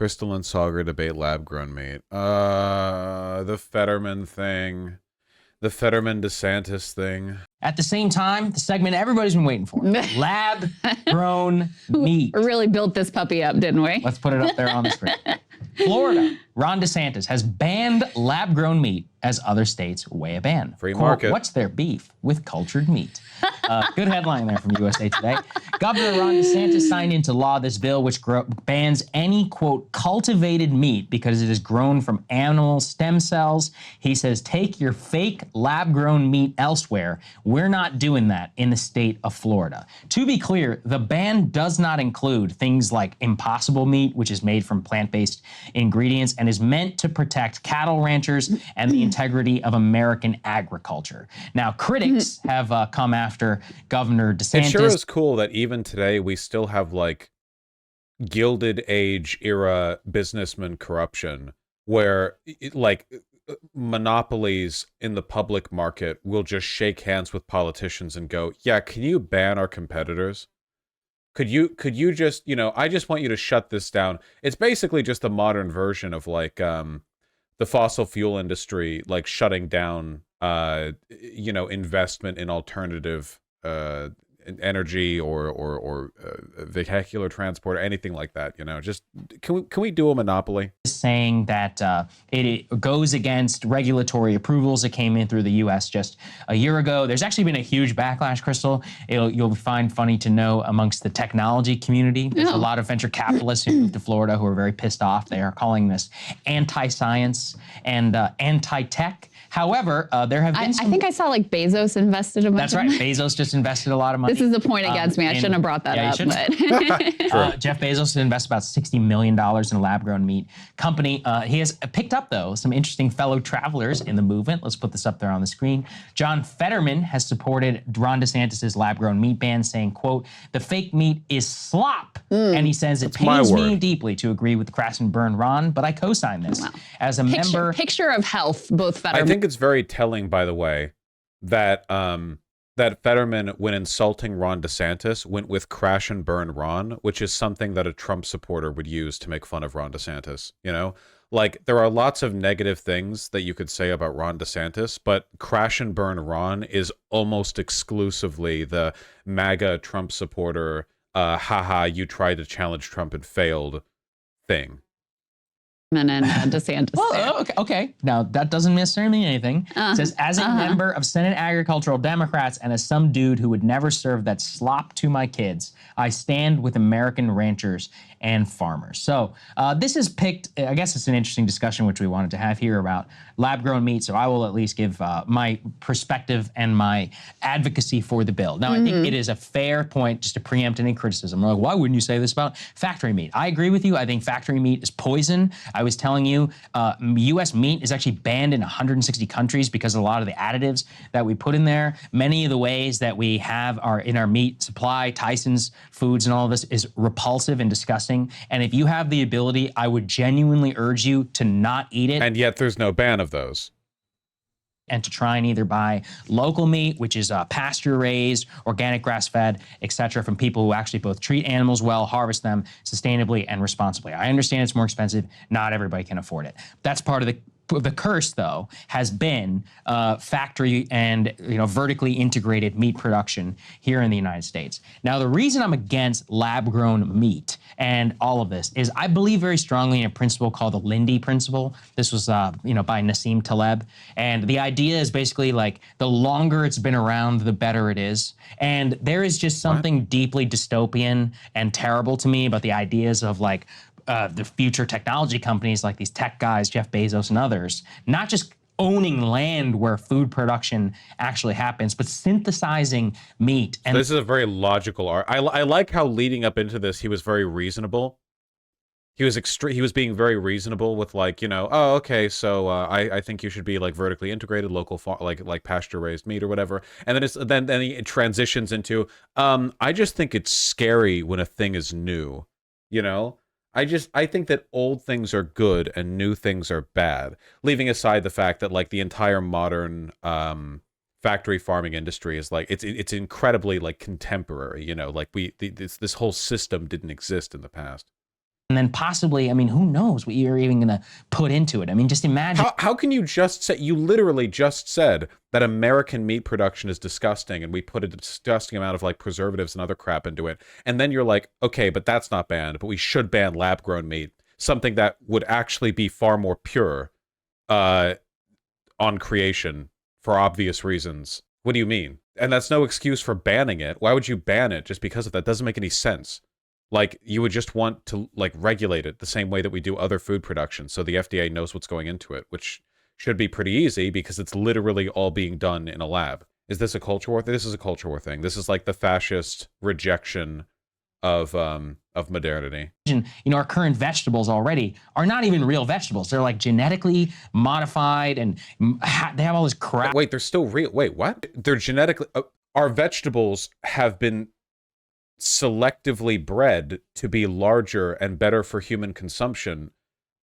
Crystal and Sagar debate lab-grown meat. The Fetterman thing. The Fetterman-DeSantis thing. At the same time, the segment everybody's been waiting for. Lab-grown meat. We really built this puppy up, didn't we? Let's put it up there on the screen. Florida, Ron DeSantis has banned lab-grown meat as other states weigh a ban. Free Quote, market. what's their beef with cultured meat? Good headline there from USA Today. Governor Ron DeSantis signed into law this bill which bans any, quote, cultivated meat because it is grown from animal stem cells. He says, take your fake lab-grown meat elsewhere. We're not doing that in the state of Florida. To be clear, the ban does not include things like Impossible meat, which is made from plant-based ingredients and is meant to protect cattle ranchers and the integrity of American agriculture. Now, critics have come after Governor DeSantis. It sure is cool that even today we still have like Gilded Age era businessman corruption where monopolies in the public market will just shake hands with politicians and go, yeah, can you ban our competitors? Could you just, I just want you to shut this down. It's basically just a modern version of like the fossil fuel industry, like shutting down, investment in alternative energy or vehicular transport or anything like that. Just can we do a monopoly? Saying that it goes against regulatory approvals that came in through the U.S. just a year ago. There's actually been a huge backlash, Crystal. You'll find funny to know amongst the technology community. There's a lot of venture capitalists who moved to Florida who are very pissed off. They are calling this anti-science and anti-tech. However, there have been I think I saw like Bezos invested a bunch. That's right. Bezos just invested a lot of money. This is the point against me. I shouldn't have brought that up. But Jeff Bezos invested about $60 million in a lab-grown meat company. He has picked up, though, some interesting fellow travelers in the movement. Let's put this up there on the screen. John Fetterman has supported Ron DeSantis' lab-grown meat ban, saying, quote, the fake meat is slop. And he says, it pains me deeply to agree with Crash and Burn Ron, but I co-sign this. Wow. As a member... Picture of health, both Fetterman. I think it's very telling, by the way, that that Fetterman, when insulting Ron DeSantis, went with Crash and Burn Ron, which is something that a Trump supporter would use to make fun of Ron DeSantis. Like, there are lots of negative things that you could say about Ron DeSantis, but Crash and Burn Ron is almost exclusively the MAGA Trump supporter, haha, you tried to challenge Trump and failed thing. And DeSantis. Well, okay. Now, that doesn't necessarily mean anything. It says, as a member of Senate Agricultural Democrats and as some dude who would never serve that slop to my kids, I stand with American ranchers and farmers. So this is picked, I guess it's an interesting discussion which we wanted to have here about lab-grown meat, so I will at least give my perspective and my advocacy for the bill. Now, I think it is a fair point just to preempt any criticism. Like, why wouldn't you say this about factory meat? I agree with you. I think factory meat is poison. I was telling you, U.S. meat is actually banned in 160 countries because of a lot of the additives that we put in there. Many of the ways that we have in our meat supply, Tyson's Foods and all of this is repulsive and disgusting. And if you have the ability, I would genuinely urge you to not eat it. And yet there's no ban of those. And to try and either buy local meat, which is pasture-raised, organic, grass-fed, etc., from people who actually both treat animals well, harvest them sustainably and responsibly. I understand it's more expensive. Not everybody can afford it. That's part of the curse, though, has been factory and vertically integrated meat production here in the United States. Now, the reason I'm against lab-grown meat and all of this is I believe very strongly in a principle called the Lindy principle. This was, by Nassim Taleb, and the idea is basically like the longer it's been around, the better it is. And there is just something deeply dystopian and terrible to me about the ideas of like the future technology companies like these tech guys, Jeff Bezos and others, not just owning land where food production actually happens, but synthesizing meat. And this is a very logical art. I like how leading up into this, he was very reasonable. He was being very reasonable with like, oh, okay, so I think you should be like vertically integrated, local like pasture raised meat or whatever. And then then he transitions into I just think it's scary when a thing is new, I think that old things are good and new things are bad, leaving aside the fact that like the entire modern factory farming industry is like it's incredibly like contemporary, like this whole system didn't exist in the past. And then possibly, I mean, who knows what you're even going to put into it? I mean, just imagine. How can you just say, you literally just said that American meat production is disgusting and we put a disgusting amount of like preservatives and other crap into it. And then you're like, okay, but that's not banned, but we should ban lab grown meat, something that would actually be far more pure on creation for obvious reasons. What do you mean? And that's no excuse for banning it. Why would you ban it just because of that? Doesn't make any sense. Like, you would just want to, like, regulate it the same way that we do other food production so the FDA knows what's going into it, which should be pretty easy because it's literally all being done in a lab. Is this a culture war? This is a culture war thing. This is like the fascist rejection of modernity. You know, our current vegetables already are not even real vegetables. They're like genetically modified and they have all this crap. Wait, they're still real. Wait, what? They're genetically... our vegetables have been selectively bred to be larger and better for human consumption,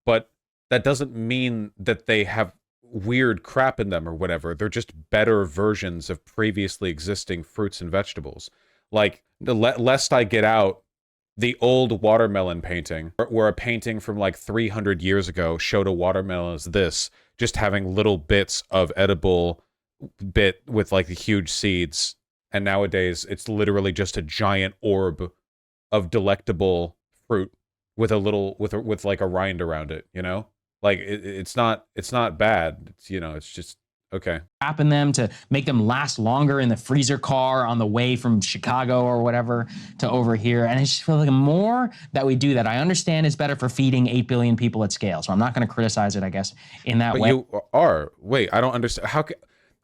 but that doesn't mean that they have weird crap in them or whatever. They're just better versions of previously existing fruits and vegetables. Like, lest I get out the old watermelon painting, where a painting from like 300 years ago showed a watermelon as this, just having little bits of edible bit with like the huge seeds. And nowadays, it's literally just a giant orb of delectable fruit with a little, with like a rind around it, you know? Like, it's not bad. It's, you know, it's just, okay. Crap in them to make them last longer in the freezer car on the way from Chicago or whatever to over here. And I just feel like the more that we do that, I understand it's better for feeding 8 billion people at scale. So I'm not going to criticize it, I guess, in that way. But you are. Wait, I don't understand.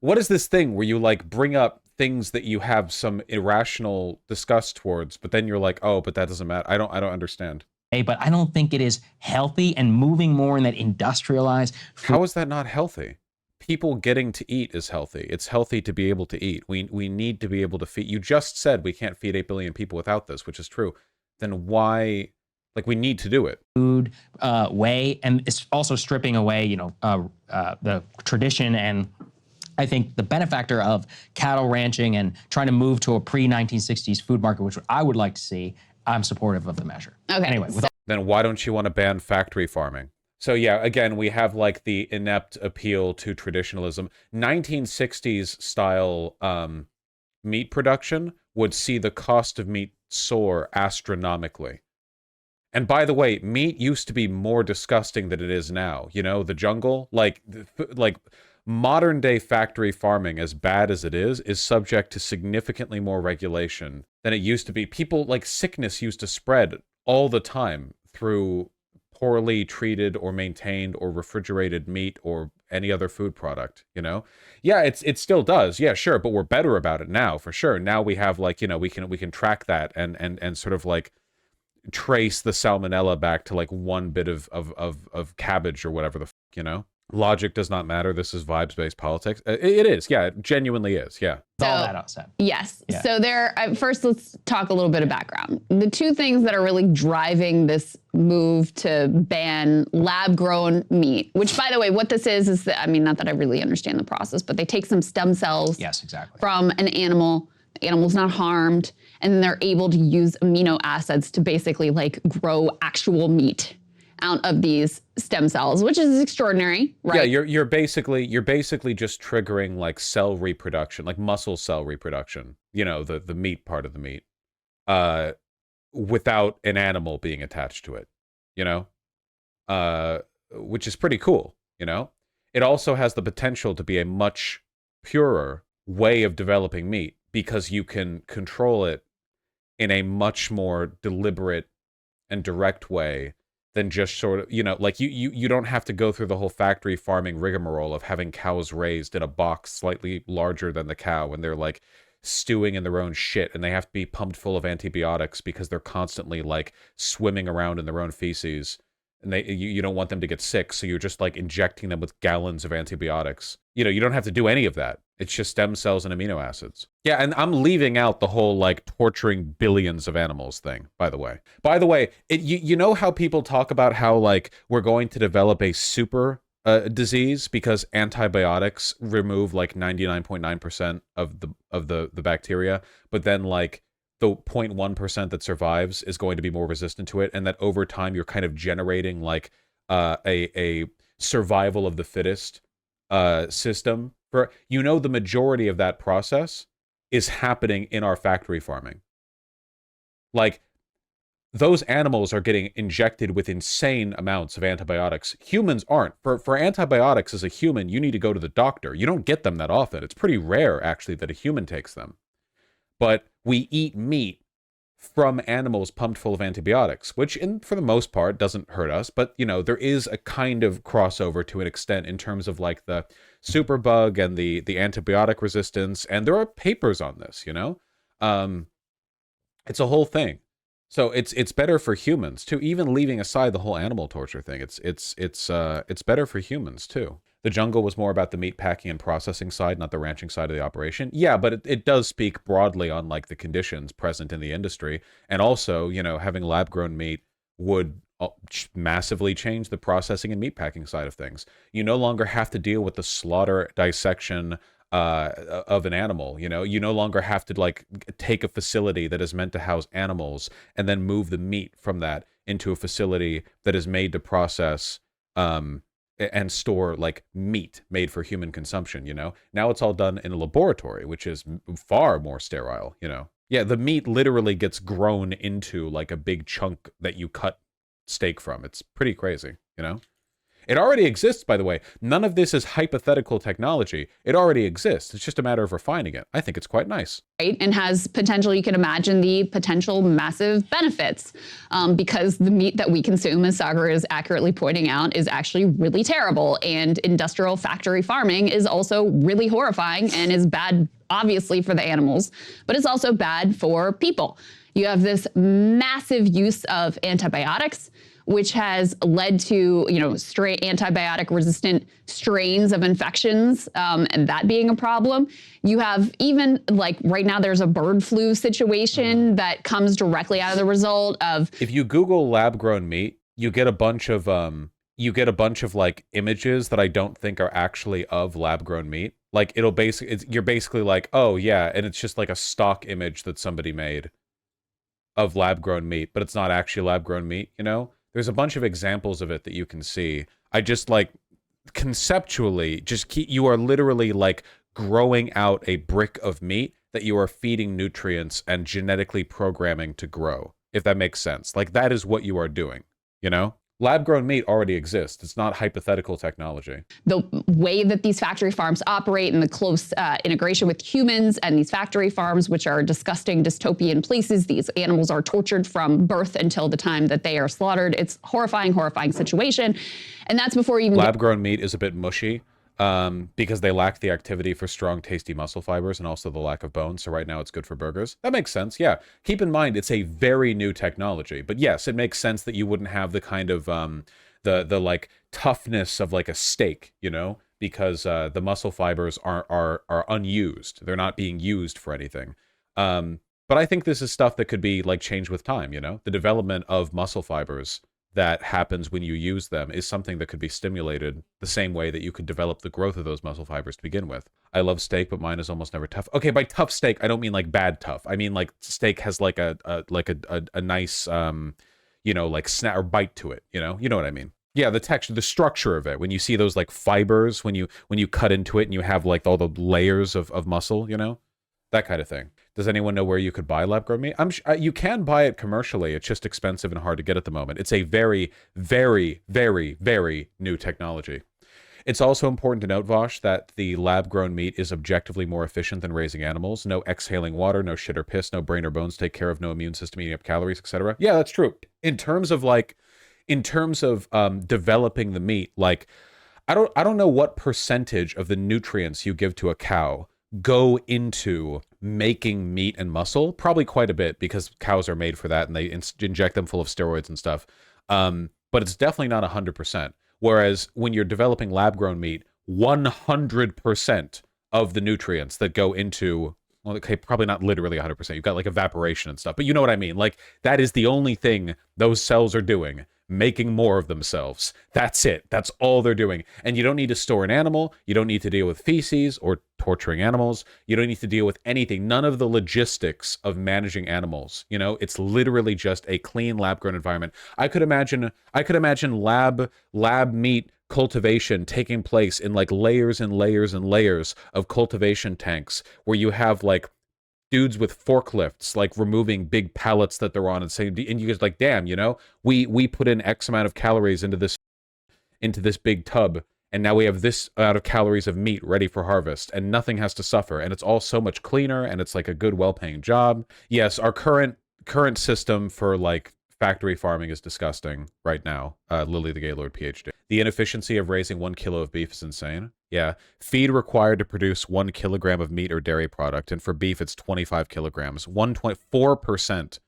What is this thing where you like bring up things that you have some irrational disgust towards, but then you're like, oh, but that doesn't matter. I don't understand. But I don't think it is healthy, and moving more in that industrialized food. How is that not healthy? People getting to eat is healthy. It's healthy to be able to eat. We need to be able to feed. You just said we can't feed 8 billion people without this, which is true. Then why, like, we need to do it. Food way, and it's also stripping away, you know, the tradition and I think the benefactor of cattle ranching and trying to move to a pre-1960s food market, which I would like to see. I'm supportive of the measure. Okay. Anyway, then why don't you want to ban factory farming? So yeah, again, we have like the inept appeal to traditionalism. 1960s style meat production would see the cost of meat soar astronomically. And by the way, meat used to be more disgusting than it is now. You know, the jungle, like modern day factory farming, as bad as it is subject to significantly more regulation than it used to be. People, like, sickness used to spread all the time through poorly treated or maintained or refrigerated meat or any other food product, you know? Yeah, it still does. Yeah, sure, but we're better about it now, for sure. Now we have, like, you know, we can track that and sort of like trace the salmonella back to like one bit of cabbage or whatever the fuck, you know? Logic does not matter. This is vibes-based politics. It is. Yeah, it genuinely is. Yeah. So, all that outside. Yes. Yeah. So first, let's talk a little bit of background. The two things that are really driving this move to ban lab-grown meat, which, by the way, what this is that, I mean, not that I really understand the process, but they take some stem cells yes, exactly. from an animal. The animal's not harmed, and then they're able to use amino acids to basically like grow actual meat out of these stem cells, which is extraordinary, right? Yeah, you're basically just triggering like cell reproduction, like muscle cell reproduction, you know, the meat part of the meat, without an animal being attached to it, you know, which is pretty cool, you know? It also has the potential to be a much purer way of developing meat because you can control it in a much more deliberate and direct way than just sort of, you know, like you don't have to go through the whole factory farming rigmarole of having cows raised in a box slightly larger than the cow and they're like stewing in their own shit and they have to be pumped full of antibiotics because they're constantly like swimming around in their own feces and you don't want them to get sick, so you're just like injecting them with gallons of antibiotics. You know, you don't have to do any of that. It's just stem cells and amino acids. Yeah, and I'm leaving out the whole like torturing billions of animals thing, by the way. By the way, you know how people talk about how like we're going to develop a super disease because antibiotics remove like 99.9% of the bacteria, but then like the 0.1% that survives is going to be more resistant to it, and that over time you're kind of generating like a survival of the fittest system. For the majority of that process is happening in our factory farming. Like, those animals are getting injected with insane amounts of antibiotics. Humans aren't. For antibiotics as a human, you need to go to the doctor. You don't get them that often. It's pretty rare, actually, that a human takes them. But we eat meat from animals pumped full of antibiotics, which for the most part doesn't hurt us. But, there is a kind of crossover to an extent in terms of like the superbug and the antibiotic resistance. And there are papers on this, it's a whole thing. So it's better for humans too. Even leaving aside the whole animal torture thing, it's better for humans too. The jungle was more about the meat packing and processing side, not the ranching side of the operation. Yeah, but it does speak broadly on like the conditions present in the industry, and also having lab grown meat would massively change the processing and meat packing side of things. You no longer have to deal with the slaughter, dissection of an animal. You no longer have to like take a facility that is meant to house animals and then move the meat from that into a facility that is made to process and store like meat made for human consumption. Now it's all done in a laboratory, which is far more sterile. Yeah, the meat literally gets grown into like a big chunk that you cut steak from. It's pretty crazy. It already exists, by the way. None of this is hypothetical technology. It already exists. It's just a matter of refining it. I think it's quite nice. Right, and has potential. You can imagine the potential massive benefits because the meat that we consume, as Sagar is accurately pointing out, is actually really terrible. And industrial factory farming is also really horrifying and is bad, obviously, for the animals, but it's also bad for people. You have this massive use of antibiotics, which has led to, antibiotic-resistant strains of infections, and that being a problem. You have even, like, right now there's a bird flu situation that comes directly out of the result of... If you Google lab-grown meat, you get a bunch of like images that I don't think are actually of lab-grown meat. Like, you're basically like, oh yeah, and it's just like a stock image that somebody made of lab-grown meat, but it's not actually lab-grown meat, There's a bunch of examples of it that you can see. I just like conceptually you are literally like growing out a brick of meat that you are feeding nutrients and genetically programming to grow, if that makes sense. Like, that is what you are doing, Lab-grown meat already exists. It's not hypothetical technology. The way that these factory farms operate and the close integration with humans and these factory farms, which are disgusting, dystopian places. These animals are tortured from birth until the time that they are slaughtered. It's horrifying, horrifying situation. And that's before you even... Lab-grown meat is a bit mushy because they lack the activity for strong, tasty muscle fibers and also the lack of bone. So right now it's good for burgers. That makes sense, yeah. Keep in mind, it's a very new technology. But yes, it makes sense that you wouldn't have the kind of, the like toughness of like a steak, because the muscle fibers are unused. They're not being used for anything. But I think this is stuff that could be like changed with time, The development of muscle fibers that happens when you use them is something that could be stimulated the same way that you could develop the growth of those muscle fibers to begin with. I love steak, but mine is almost never tough. Okay, by tough steak, I don't mean like bad tough. I mean like steak has like a nice like snap or bite to it. You know what I mean? Yeah, the texture, the structure of it. When you see those like fibers, when you cut into it and you have like all the layers of muscle, that kind of thing. Does anyone know where you could buy lab-grown meat? You can buy it commercially. It's just expensive and hard to get at the moment. It's a very, very, very, very new technology. It's also important to note, Vosh, that the lab-grown meat is objectively more efficient than raising animals. No exhaling water, no shit or piss, no brain or bones take care of, no immune system eating up calories, etc. Yeah, that's true. In terms of developing the meat, like I don't know what percentage of the nutrients you give to a cow go into making meat and muscle. Probably quite a bit, because cows are made for that and they inject them full of steroids and stuff. But it's definitely not 100%. Whereas when you're developing lab-grown meat, 100% of the nutrients that go into, well, okay, probably not literally 100%. You've got like evaporation and stuff, but you know what I mean? Like, that is the only thing those cells are doing, making more of themselves. That's it. That's all they're doing. And you don't need to store an animal. You don't need to deal with feces or torturing animals. You don't need to deal with anything. None of the logistics of managing animals. You know, it's literally just a clean lab-grown environment. I could imagine lab meat cultivation taking place in like layers and layers and layers of cultivation tanks where you have like dudes with forklifts like removing big pallets that they're on and saying, and you guys like, damn, you know, we put in X amount of calories into this big tub, and now we have this amount of calories of meat ready for harvest, and nothing has to suffer, and it's all so much cleaner, and it's like a good, well-paying job. Yes, our current system for like factory farming is disgusting right now. Lily the Gaylord, PhD. The inefficiency of raising 1 kilo of beef is insane. Yeah. Feed required to produce 1 kilogram of meat or dairy product, and for beef, it's 25 kilograms. 1.4%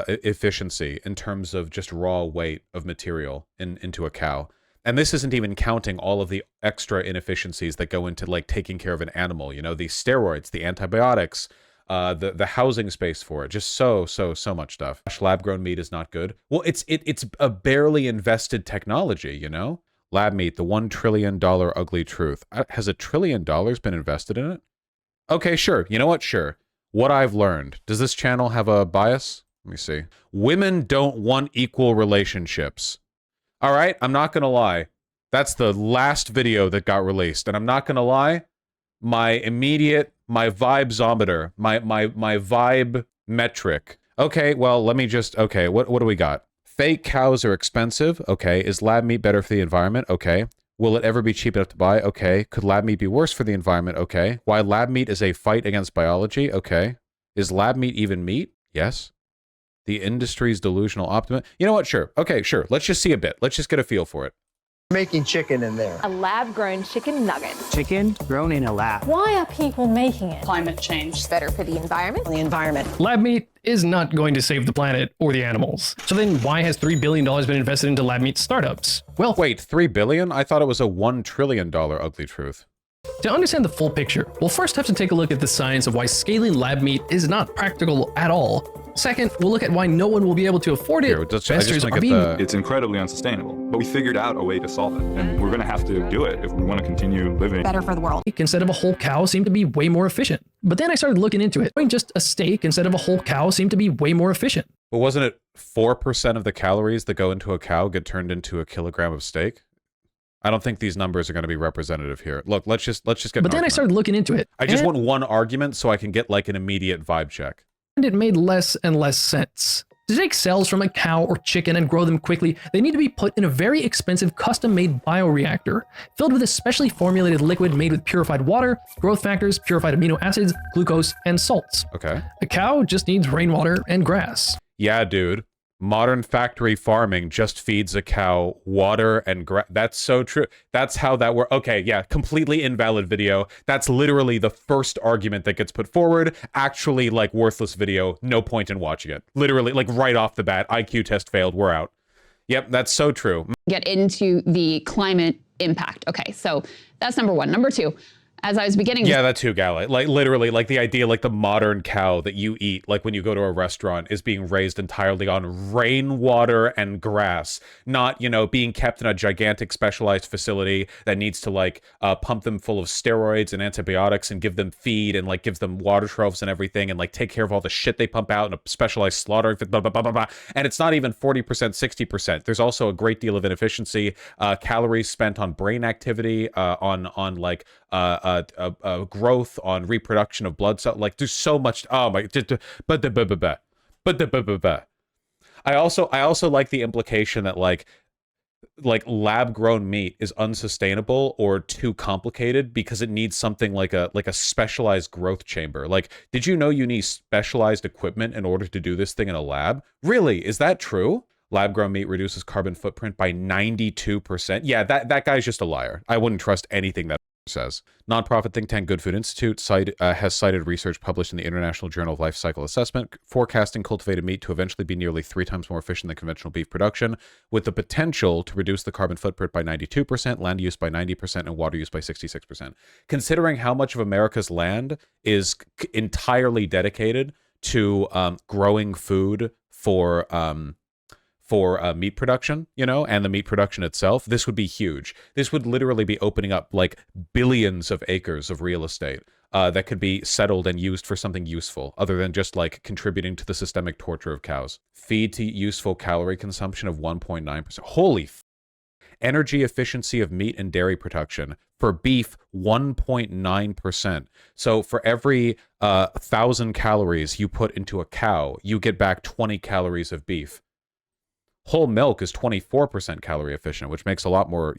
efficiency in terms of just raw weight of material into a cow. And this isn't even counting all of the extra inefficiencies that go into like taking care of an animal. You know, the steroids, the antibiotics, the housing space for it, just so much stuff. Lab grown meat is not good. Well, it's a barely invested technology, you know. Lab meat, the $1 trillion ugly truth. Has $1 trillion been invested in it? Okay, sure. You know what? Sure. What I've learned. Does this channel have a bias? Let me see. Women don't want equal relationships. All right, I'm not gonna lie. That's the last video that got released, and I'm not gonna lie. My vibezometer, my vibe metric. Okay, well, let me just, okay, what do we got? Fake cows are expensive. Okay. Is lab meat better for the environment? Okay. Will it ever be cheap enough to buy? Okay. Could lab meat be worse for the environment? Okay. Why lab meat is a fight against biology? Okay. Is lab meat even meat? Yes. The industry's delusional optimism. You know what? Sure. Okay, sure. Let's just see a bit. Let's just get a feel for it. Making chicken in there. A lab-grown chicken nugget. Chicken grown in a lab. Why are people making it? Climate change. Better for the environment. The environment. Lab meat is not going to save the planet or the animals. So then why has $3 billion been invested into lab meat startups? Well, wait, 3 billion? I thought it was a $1 trillion ugly truth. To understand the full picture, we'll first have to take a look at the science of why scaling lab meat is not practical at all. Second, we'll look at why no one will be able to afford it. Here, Investors are being... It's incredibly unsustainable, but we figured out a way to solve it, and we're going to have to do it if we want to continue living Better for the world. Instead of a whole cow seemed to be way more efficient. But then I started looking into it. Just a steak instead of a whole cow seemed to be way more efficient. But wasn't it 4% of the calories that go into a cow get turned into a kilogram of steak? I don't think these numbers are going to be representative here. Look, let's just get. But then I started looking into it. I just want one argument so I can get like an immediate vibe check. And it made less and less sense. To take cells from a cow or chicken and grow them quickly, they need to be put in a very expensive custom-made bioreactor, filled with a specially formulated liquid made with purified water, growth factors, purified amino acids, glucose, and salts. Okay. A cow just needs rainwater and grass. Yeah, dude. Modern factory farming just feeds a cow water and grass. That's so true. That's how that works. Okay, yeah, completely invalid video. That's literally the first argument that gets put forward. Actually, like, worthless video. No point in watching it. Literally, like, right off the bat, IQ test failed. We're out. Yep, that's so true. Get into the climate impact. Okay, so that's number one. Number two, as I was beginning. Yeah, that too, Gala. Like literally, like the idea, like the modern cow that you eat, like when you go to a restaurant, is being raised entirely on rainwater and grass, not, you know, being kept in a gigantic specialized facility that needs to like pump them full of steroids and antibiotics and give them feed and like gives them water trophs and everything and like take care of all the shit they pump out in a specialized slaughtering, blah, blah, blah, blah, blah. And it's not even 40%, 60%. There's also a great deal of inefficiency, calories spent on brain activity, on like growth, on reproduction of blood cells. Like there's so much. Oh my, I also like the implication that like lab grown meat is unsustainable or too complicated because it needs something like a specialized growth chamber. Like, did you know you need specialized equipment in order to do this thing in a lab? Really? Is that true? Lab grown meat reduces carbon footprint by 92%. Yeah, that guy's just a liar. I wouldn't trust anything that says. Nonprofit think tank Good Food Institute has cited research published in the International Journal of Life Cycle Assessment, forecasting cultivated meat to eventually be nearly 3 times more efficient than conventional beef production, with the potential to reduce the carbon footprint by 92%, land use by 90%, and water use by 66%. Considering how much of America's land is entirely dedicated to growing food for meat production, you know, and the meat production itself, this would be huge. This would literally be opening up like billions of acres of real estate that could be settled and used for something useful other than just like contributing to the systemic torture of cows. Feed to useful calorie consumption of 1.9%. Holy energy efficiency of meat and dairy production for beef 1.9%. So for every 1,000 calories you put into a cow, you get back 20 calories of beef. Whole milk is 24% calorie efficient, which makes a lot more,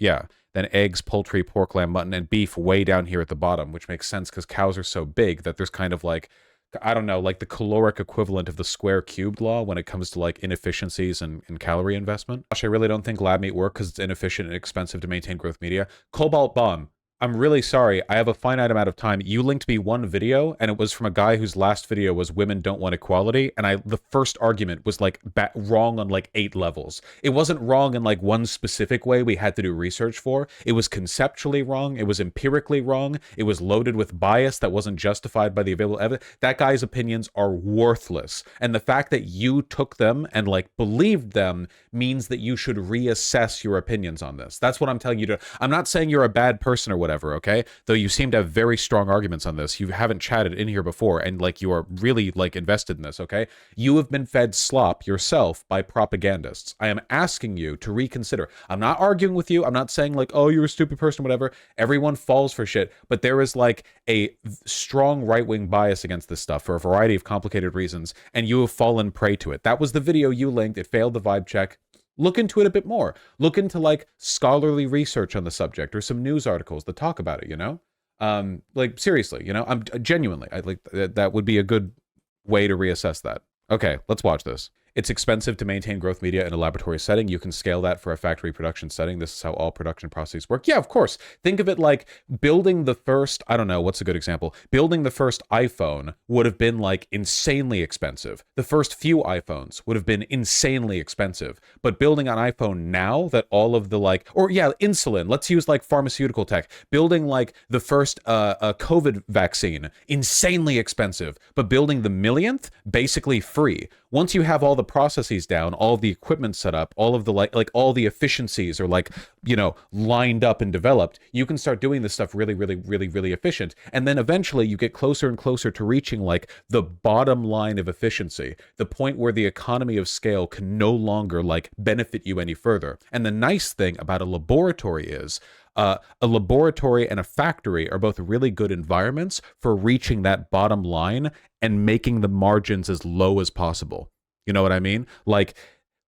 than eggs, poultry, pork, lamb, mutton, and beef way down here at the bottom, which makes sense because cows are so big that there's kind of like, I don't know, like the caloric equivalent of the square cubed law when it comes to like inefficiencies and calorie investment. Gosh, I really don't think lab meat works because it's inefficient and expensive to maintain growth media. Cobalt bomb. I'm really sorry. I have a finite amount of time. You linked me one video, and it was from a guy whose last video was women don't want equality, and the first argument was like wrong on like 8 levels. It wasn't wrong in like one specific way we had to do research for. It was conceptually wrong. It was empirically wrong. It was loaded with bias that wasn't justified by the available evidence. That guy's opinions are worthless, and the fact that you took them and like believed them means that you should reassess your opinions on this. That's what I'm telling you to. I'm not saying you're a bad person or whatever, okay? Though you seem to have very strong arguments on this. You haven't chatted in here before, and like you are really like invested in this, okay? You have been fed slop yourself by propagandists. I am asking you to reconsider. I'm not arguing with you. I'm not saying like, oh, you're a stupid person, whatever. Everyone falls for shit, but there is like a strong right-wing bias against this stuff for a variety of complicated reasons, and you have fallen prey to it. That was the video you linked. It failed the vibe check. Look into it a bit more. Look into like scholarly research on the subject or some news articles that talk about it, you know? Like seriously, you know, I'm genuinely, I like that would be a good way to reassess that. Okay, let's watch this. It's expensive to maintain growth media in a laboratory setting. You can scale that for a factory production setting. This is how all production processes work. Yeah, of course. Think of it like building the first, I don't know, what's a good example? Building the first iPhone would have been like insanely expensive. The first few iPhones would have been insanely expensive. But building an iPhone now that all of the like, or yeah, insulin, let's use like pharmaceutical tech. Building like the first COVID vaccine, insanely expensive. But building the millionth, basically free. Once you have all the processes down, all the equipment set up, all of the like all the efficiencies are like, you know, lined up and developed, you can start doing this stuff really, really, really, really efficient. And then eventually you get closer and closer to reaching like the bottom line of efficiency, the point where the economy of scale can no longer like benefit you any further. And the nice thing about a laboratory is a laboratory and a factory are both really good environments for reaching that bottom line and making the margins as low as possible. You know what I mean? Like,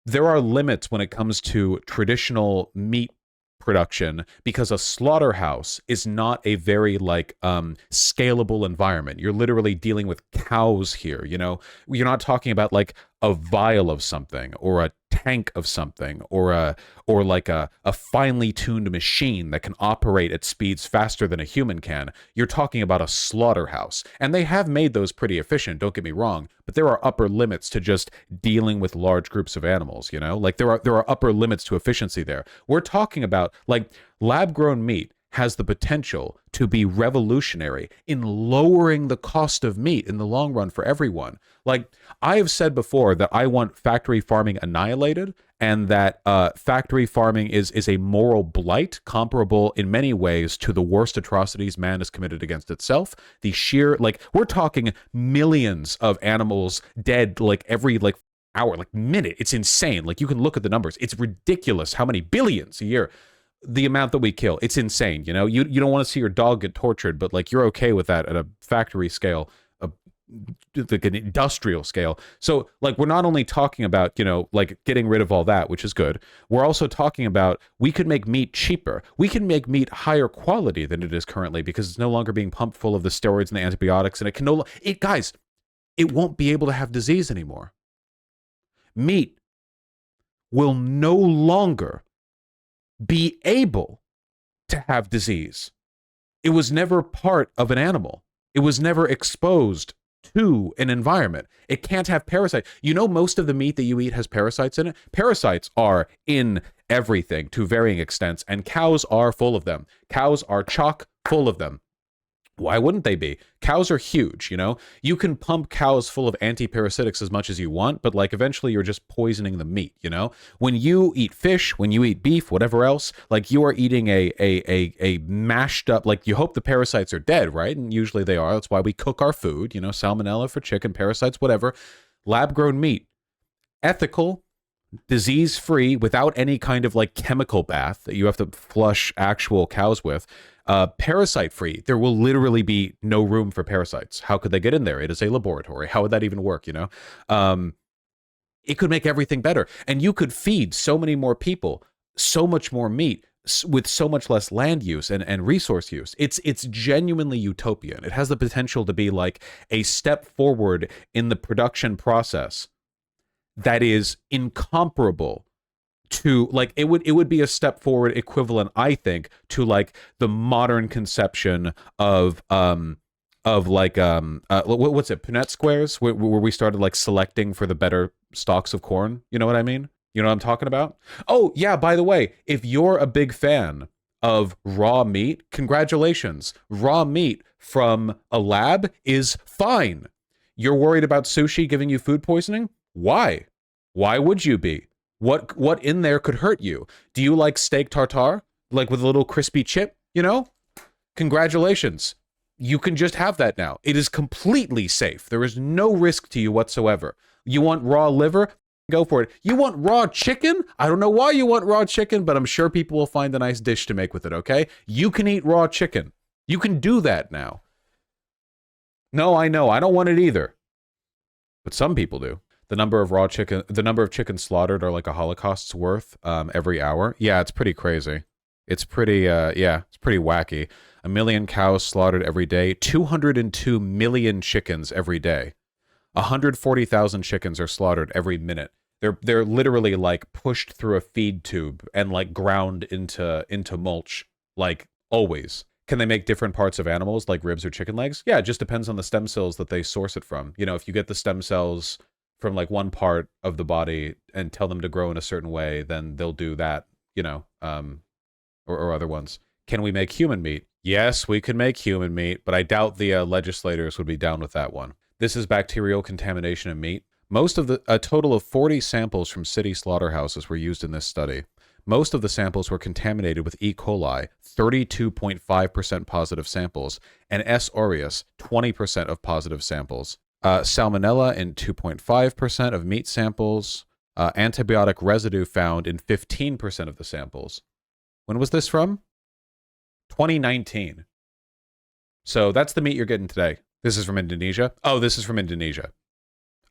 there are limits when it comes to traditional meat production because a slaughterhouse is not a very like scalable environment. You're literally dealing with cows here, you know? You're not talking about like a vial of something or a tank of something or like a finely tuned machine that can operate at speeds faster than a human can. You're talking about a slaughterhouse, and they have made those pretty efficient, don't get me wrong, but there are upper limits to just dealing with large groups of animals, you know? Like there are upper limits to efficiency there. We're talking about like lab grown meat has the potential to be revolutionary in lowering the cost of meat in the long run for everyone. Like, I have said before that I want factory farming annihilated, and that factory farming is a moral blight comparable in many ways to the worst atrocities man has committed against itself. The sheer, like, we're talking millions of animals dead like every like hour, like minute. It's insane. Like, you can look at the numbers. It's ridiculous how many billions a year. The amount that we kill, it's insane. You know, you don't want to see your dog get tortured, but like you're okay with that at a factory scale, like an industrial scale. So like, we're not only talking about, you know, like getting rid of all that, which is good. We're also talking about we could make meat cheaper. We can make meat higher quality than it is currently because it's no longer being pumped full of the steroids and the antibiotics, and it can guys, it won't be able to have disease anymore. Meat will no longer be able to have disease. It was never part of an animal. It was never exposed to an environment. It can't have parasites. You know, most of the meat that you eat has parasites in it. Parasites are in everything to varying extents, and cows are full of them. Cows are chock full of them. Why wouldn't they be? Cows are huge, you know? You can pump cows full of antiparasitics as much as you want, but like eventually you're just poisoning the meat, you know? When you eat fish, when you eat beef, whatever else, like you are eating a mashed up, like you hope the parasites are dead, right? And usually they are. That's why we cook our food, you know, salmonella for chicken, parasites, whatever. Lab-grown meat, ethical, disease-free, without any kind of like chemical bath that you have to flush actual cows with. Parasite-free. There will literally be no room for parasites. How could they get in there? It is a laboratory. How would that even work, you know? It could make everything better. And you could feed so many more people, so much more meat, with so much less land use and resource use. It's genuinely utopian. It has the potential to be like a step forward in the production process that is incomparable to, like, it would be a step forward equivalent, I think, to like the modern conception of like what's it, Punnett squares, where we started like selecting for the better stalks of corn. You know what I mean? You know what I'm talking about? Oh yeah, by the way, if you're a big fan of raw meat, congratulations. Raw meat from a lab is fine. You're worried about sushi giving you food poisoning? Why? Why would you be? What in there could hurt you? Do you like steak tartare? Like with a little crispy chip, you know? Congratulations. You can just have that now. It is completely safe. There is no risk to you whatsoever. You want raw liver? Go for it. You want raw chicken? I don't know why you want raw chicken, but I'm sure people will find a nice dish to make with it, okay? You can eat raw chicken. You can do that now. No, I know. I don't want it either. But some people do. The number of chickens slaughtered are like a Holocaust's worth every hour. Yeah, it's pretty crazy. It's pretty, it's pretty wacky. 1 million cows slaughtered every day. 202 million chickens every day. 140,000 chickens are slaughtered every minute. They're literally like pushed through a feed tube and like ground into mulch, like always. Can they make different parts of animals like ribs or chicken legs? Yeah, it just depends on the stem cells that they source it from. You know, if you get the stem cells from like one part of the body and tell them to grow in a certain way, then they'll do that, you know, or other ones. Can we make human meat? Yes, we can make human meat, but I doubt the legislators would be down with that one. This is bacterial contamination of meat. A total of 40 samples from city slaughterhouses were used in this study. Most of the samples were contaminated with E. coli, 32.5% positive samples, and S. aureus, 20% of positive samples. Salmonella in 2.5% of meat samples, antibiotic residue found in 15% of the samples. When was this from? 2019. So that's the meat you're getting today. This is from Indonesia. Oh, this is from Indonesia.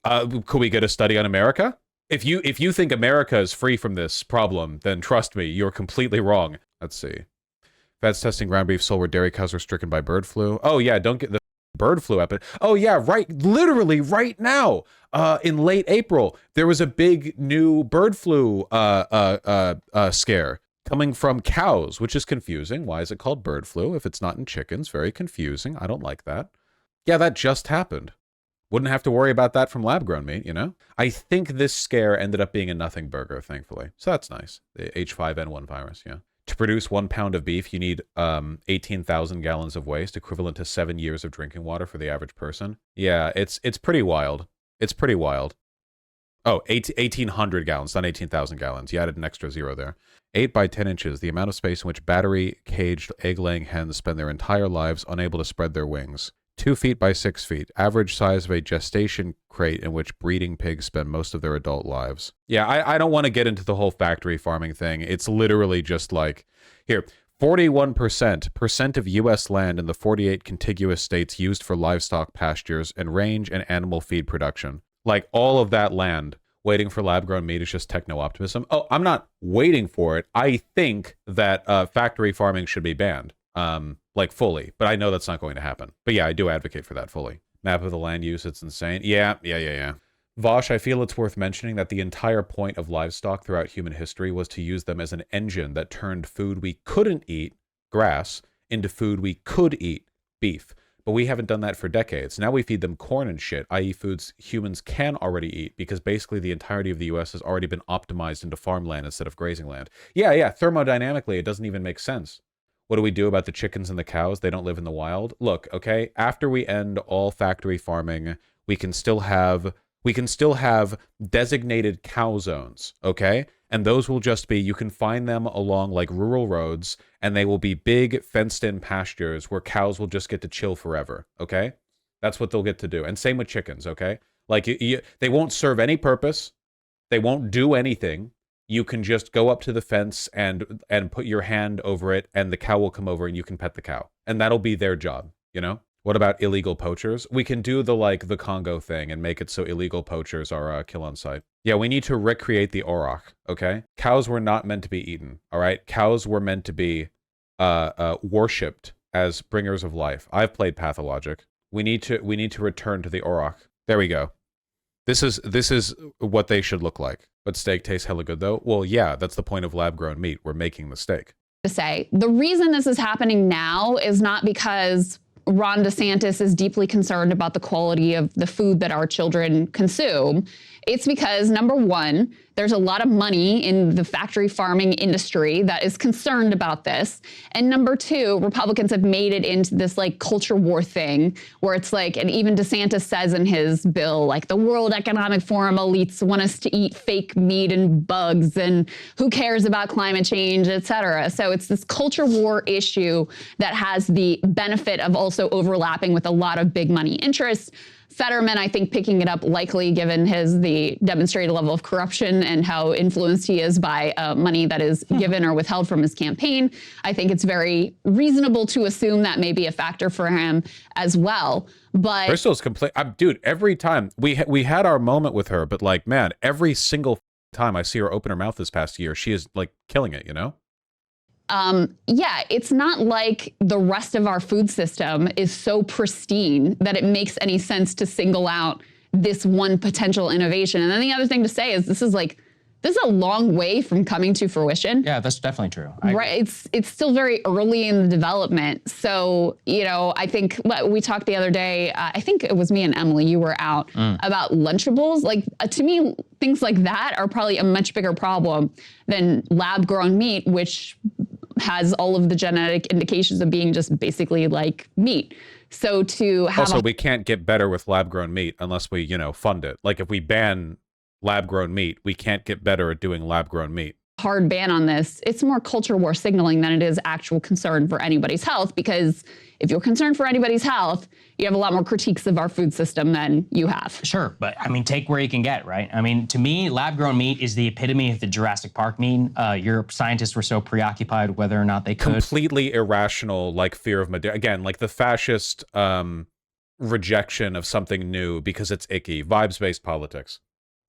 Could we get a study on America? If you think America is free from this problem, then trust me, you're completely wrong. Let's see. Vets testing ground beef sold where dairy cows were stricken by bird flu. Oh yeah, don't get the bird flu epidemic. Oh yeah, right. Literally right now, in late April, there was a big new bird flu scare coming from cows, which is confusing. Why is it called bird flu if it's not in chickens? Very confusing. I don't like that. Yeah, that just happened. Wouldn't have to worry about that from lab-grown meat, you know? I think this scare ended up being a nothing burger, thankfully. So that's nice. The H5N1 virus, yeah. To produce 1 pound of beef, you need 18,000 gallons of waste, equivalent to 7 years of drinking water for the average person. Yeah, it's pretty wild. It's pretty wild. Oh, 1,800 gallons, not 18,000 gallons. You added an extra zero there. 8 by 10 inches, the amount of space in which battery-caged egg-laying hens spend their entire lives unable to spread their wings. 2 feet by 6 feet, average size of a gestation crate in which breeding pigs spend most of their adult lives. Yeah, I don't want to get into the whole factory farming thing. It's literally just like, here, 41% of U.S. land in the 48 contiguous states used for livestock pastures and range and animal feed production. Like, all of that land waiting for lab-grown meat is just techno-optimism. Oh, I'm not waiting for it. I think that factory farming should be banned. Like fully, but I know that's not going to happen. But yeah, I do advocate for that fully. Map of the land use, it's insane. Yeah. Vosh, I feel it's worth mentioning that the entire point of livestock throughout human history was to use them as an engine that turned food we couldn't eat, grass, into food we could eat, beef. But we haven't done that for decades. Now we feed them corn and shit, i.e. foods humans can already eat, because basically the entirety of the US has already been optimized into farmland instead of grazing land. Yeah, thermodynamically, it doesn't even make sense. What do we do about the chickens and the cows? They don't live in the wild. Look, okay, after we end all factory farming, we can still have designated cow zones, okay? And those will just be, you can find them along like rural roads, and they will be big fenced-in pastures where cows will just get to chill forever, okay? That's what they'll get to do. And same with chickens, okay? Like, they won't serve any purpose. They won't do anything. You can just go up to the fence and put your hand over it, and the cow will come over and you can pet the cow. And that'll be their job, you know? What about illegal poachers? We can do the Congo thing and make it so illegal poachers are kill on sight. Yeah, we need to recreate the Auroch, okay? Cows were not meant to be eaten, all right? Cows were meant to be worshipped as bringers of life. I've played Pathologic. We need to return to the Auroch. There we go. This is what they should look like. But steak tastes hella good though. Well, yeah, that's the point of lab-grown meat. We're making the steak. To say the reason this is happening now is not because Ron DeSantis is deeply concerned about the quality of the food that our children consume. It's because, number one, there's a lot of money in the factory farming industry that is concerned about this. And number two, Republicans have made it into this like culture war thing where it's like, and even DeSantis says in his bill, like the World Economic Forum elites want us to eat fake meat and bugs and who cares about climate change, et cetera. So it's this culture war issue that has the benefit of also overlapping with a lot of big money interests. Fetterman, I think, picking it up likely given the demonstrated level of corruption and how influenced he is by money that is given or withheld from his campaign. I think it's very reasonable to assume that may be a factor for him as well. But Bristol's dude, every time we had our moment with her, but like, man, every single time I see her open her mouth this past year, she is like killing it, you know? Yeah, it's not like the rest of our food system is so pristine that it makes any sense to single out this one potential innovation. And then the other thing to say is this is a long way from coming to fruition. Yeah, that's definitely true. Right. It's still very early in the development. So, you know, I think we talked the other day, I think it was me and Emily, you were out about Lunchables. Like, to me, things like that are probably a much bigger problem than lab grown meat, which has all of the genetic indications of being just basically like meat. So to have also, we can't get better with lab-grown meat unless we, you know, fund it. Like if we ban lab-grown meat, we can't get better at doing lab-grown meat. Hard ban on this, it's more culture war signaling than it is actual concern for anybody's health, because if you're concerned for anybody's health, you have a lot more critiques of our food system than you have. Sure, but I mean, take where you can get, right? I mean, to me, lab-grown meat is the epitome of the Jurassic Park meme. Your scientists were so preoccupied whether or not they could. Completely irrational, like fear of again, like the fascist rejection of something new because it's icky. Vibes-based politics.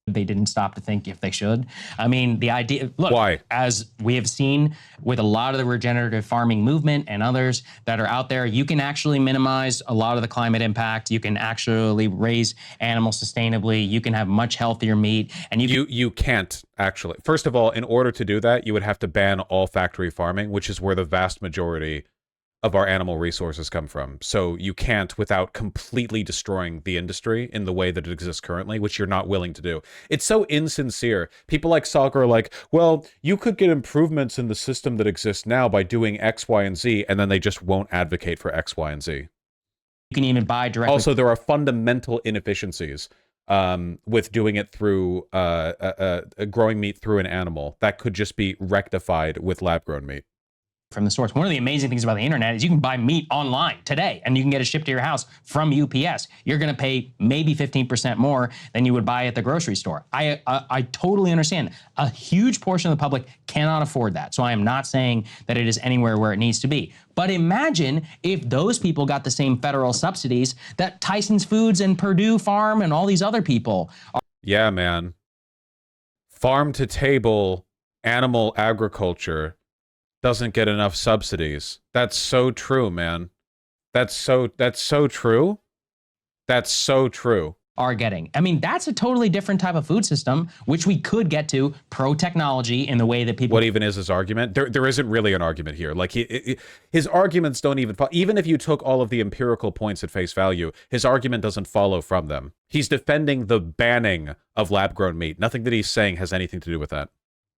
They didn't stop to think if they should. I mean, the idea, look, why? As we have seen with a lot of the regenerative farming movement and others that are out there, you can actually minimize a lot of the climate impact. You can actually raise animals sustainably. You can have much healthier meat. And you can't actually. First of all, in order to do that, you would have to ban all factory farming, which is where the vast majority of our animal resources come from. So you can't without completely destroying the industry in the way that it exists currently, which you're not willing to do. It's so insincere. People like Salk are like, well, you could get improvements in the system that exists now by doing X, Y, and Z, and then they just won't advocate for X, Y, and Z. You can even buy directly. Also, there are fundamental inefficiencies with doing it through growing meat through an animal that could just be rectified with lab-grown meat. From the source. One of the amazing things about the internet is you can buy meat online today and you can get it shipped to your house from UPS. You're going to pay maybe 15% more than you would buy at the grocery store. I totally understand. A huge portion of the public cannot afford that. So I am not saying that it is anywhere where it needs to be. But imagine if those people got the same federal subsidies that Tyson's Foods and Purdue Farm and all these other people are. Yeah, man. Farm to table animal agriculture doesn't get enough subsidies. That's so true, man. That's so true. That's so true. Are getting. I mean, that's a totally different type of food system, which we could get to pro-technology in the way that people... What even is his argument? There isn't really an argument here. Like, his arguments don't even... Even if you took all of the empirical points at face value, his argument doesn't follow from them. He's defending the banning of lab-grown meat. Nothing that he's saying has anything to do with that.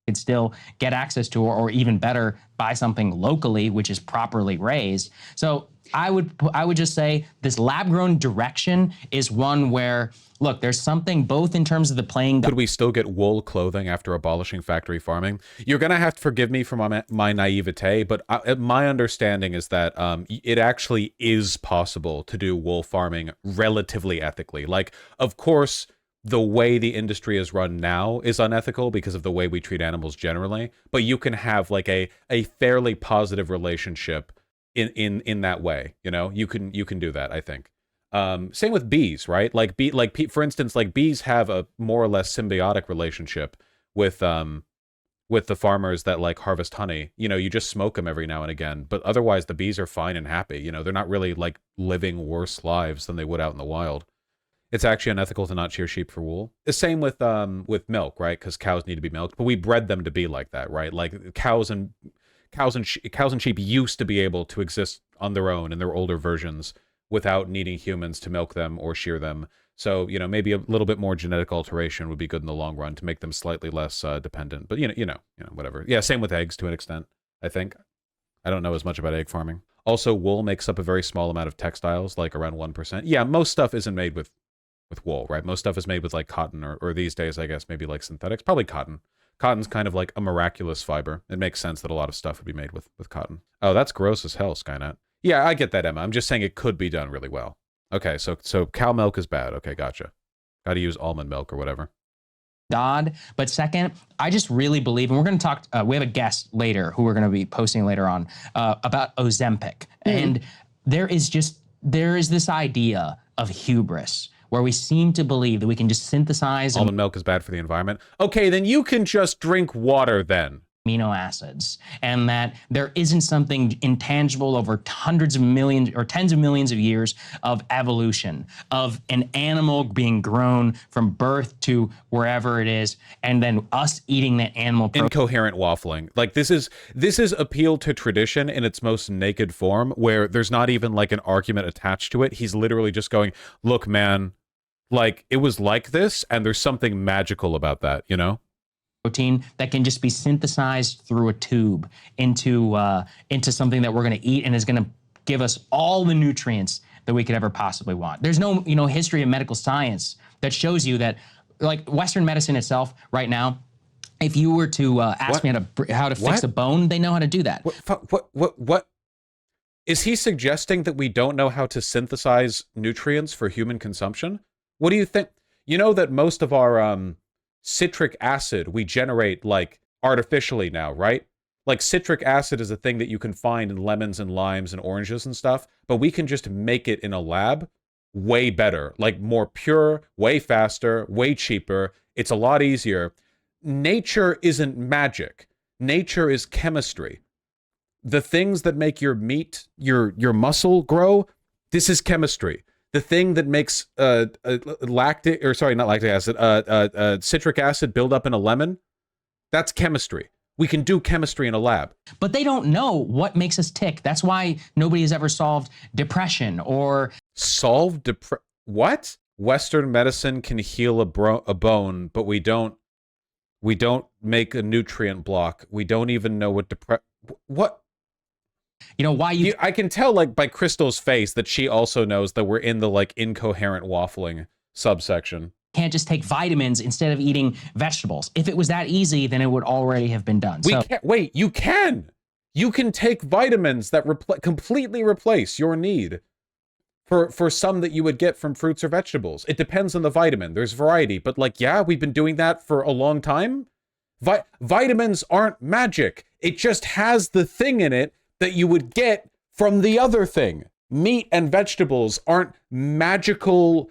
could still get access to, or even better, buy something locally, which is properly raised. So I would just say this lab-grown direction is one where, look, there's something both in terms of the playing. Could we still get wool clothing after abolishing factory farming? You're going to have to forgive me for my naivete, but my understanding is that it actually is possible to do wool farming relatively ethically. Like, of course, the way the industry is run now is unethical because of the way we treat animals generally, but you can have like a fairly positive relationship in that way. You know, you can do that, I think. Same with bees, right? For instance, like bees have a more or less symbiotic relationship with the farmers that like harvest honey. You know, you just smoke them every now and again, but otherwise the bees are fine and happy. You know, they're not really like living worse lives than they would out in the wild. It's actually unethical to not shear sheep for wool. The same with milk, right? Because cows need to be milked, but we bred them to be like that, right? Like cows and sheep used to be able to exist on their own in their older versions without needing humans to milk them or shear them. So, you know, maybe a little bit more genetic alteration would be good in the long run to make them slightly less dependent. But you know, whatever. Yeah, same with eggs to an extent, I think. I don't know as much about egg farming. Also, wool makes up a very small amount of textiles, like around 1%. Yeah, most stuff isn't made with wool, right? Most stuff is made with like cotton or these days, I guess, maybe like synthetics. Probably cotton. Cotton's kind of like a miraculous fiber. It makes sense that a lot of stuff would be made with cotton. Oh, that's gross as hell, Skynet. Yeah, I get that, Emma. I'm just saying it could be done really well. Okay, so cow milk is bad. Okay, gotcha. Got to use almond milk or whatever. But second, I just really believe, and we're going to talk, we have a guest later who we're going to be posting later on about Ozempic. And there is this idea of hubris where we seem to believe that we can just synthesize almond milk is bad for the environment. Okay, then you can just drink water then. Amino acids, and that there isn't something intangible over hundreds of millions or tens of millions of years of evolution of an animal being grown from birth to wherever it is, and then us eating that animal. Incoherent waffling. Like this is appeal to tradition in its most naked form, where there's not even like an argument attached to it. He's literally just going, "Look, man, like it was like this, and there's something magical about that," you know? Protein that can just be synthesized through a tube into something that we're going to eat and is going to give us all the nutrients that we could ever possibly want. There's no, history of medical science that shows you that, like Western medicine itself right now, if you were to ask me how to fix a bone, they know how to do that. What? Is he suggesting that we don't know how to synthesize nutrients for human consumption? What do you think? You know that most of our citric acid we generate like artificially now, right? Like citric acid is a thing that you can find in lemons and limes and oranges and stuff, but we can just make it in a lab way better, like more pure, way faster, way cheaper. It's a lot easier. Nature isn't magic. Nature is chemistry. The things that make your meat, your muscle grow, this is chemistry. The thing that makes citric acid build up in a lemon, that's chemistry. We can do chemistry in a lab. But they don't know what makes us tick. That's why nobody has ever solved depression or... What? Western medicine can heal a bone, but we don't make a nutrient block. We don't even know what what? I can tell like by Crystal's face that she also knows that we're in the like incoherent waffling subsection. Can't just take vitamins instead of eating vegetables. If it was that easy, then it would already have been done. Wait, you can take vitamins that completely replace your need for some that you would get from fruits or vegetables. It depends on the vitamin. There's variety, but like, yeah, we've been doing that for a long time. Vitamins aren't magic. It just has the thing in it that you would get from the other thing. Meat and vegetables aren't magical,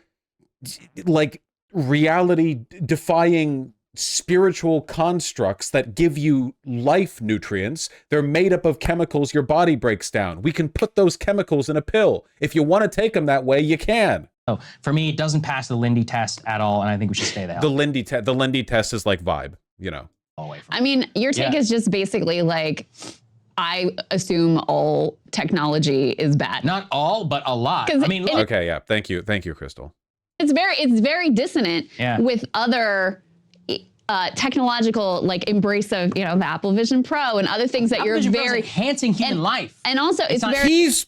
like reality-defying spiritual constructs that give you life nutrients. They're made up of chemicals your body breaks down. We can put those chemicals in a pill. If you want to take them that way, you can. So for me, it doesn't pass the Lindy test at all, and I think we should stay the hell. The Lindy test is like vibe, you know. Away from I mean, your take is just basically like, I assume all technology is bad. Not all, but a lot. I mean, look. Okay, yeah. Thank you, Crystal. It's very dissonant with other technological like embrace of the Apple Vision Pro and other things that Apple you're Vision Pro is very enhancing human life. and also it's not- very He's,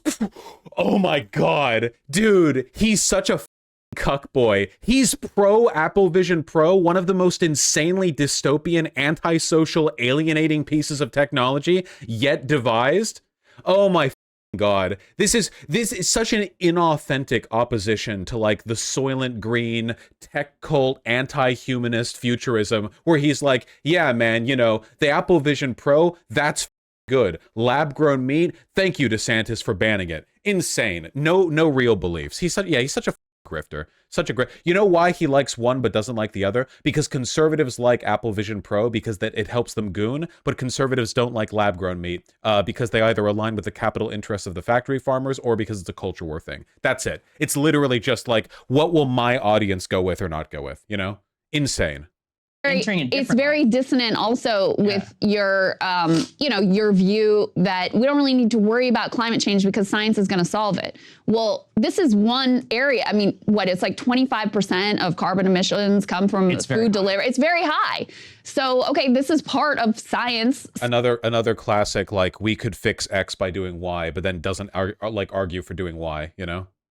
oh my God, dude, he's such a cuck boy. He's pro Apple Vision Pro, one of the most insanely dystopian, antisocial, alienating pieces of technology yet devised. Oh my God, this is such an inauthentic opposition to like the Soylent Green tech cult anti-humanist futurism, where he's like, yeah, man, the Apple Vision Pro, that's good. Lab grown meat, thank you, DeSantis, for banning it. Insane. No real beliefs. He's such a grifter. Such a great. You know why he likes one but doesn't like the other? Because conservatives like Apple Vision Pro because that it helps them goon, but conservatives don't like lab-grown meat because they either align with the capital interests of the factory farmers or because it's a culture war thing. That's it. It's literally just like, what will my audience go with or not go with? Insane. it's very dissonant also with your your view that we don't really need to worry about climate change because science is going to solve it. Well, this is one area. I mean, it's like 25% of carbon emissions come from food delivery. It's very high. So, okay, this is part of science. Another classic, like, we could fix X by doing Y, but then doesn't argue for doing Y,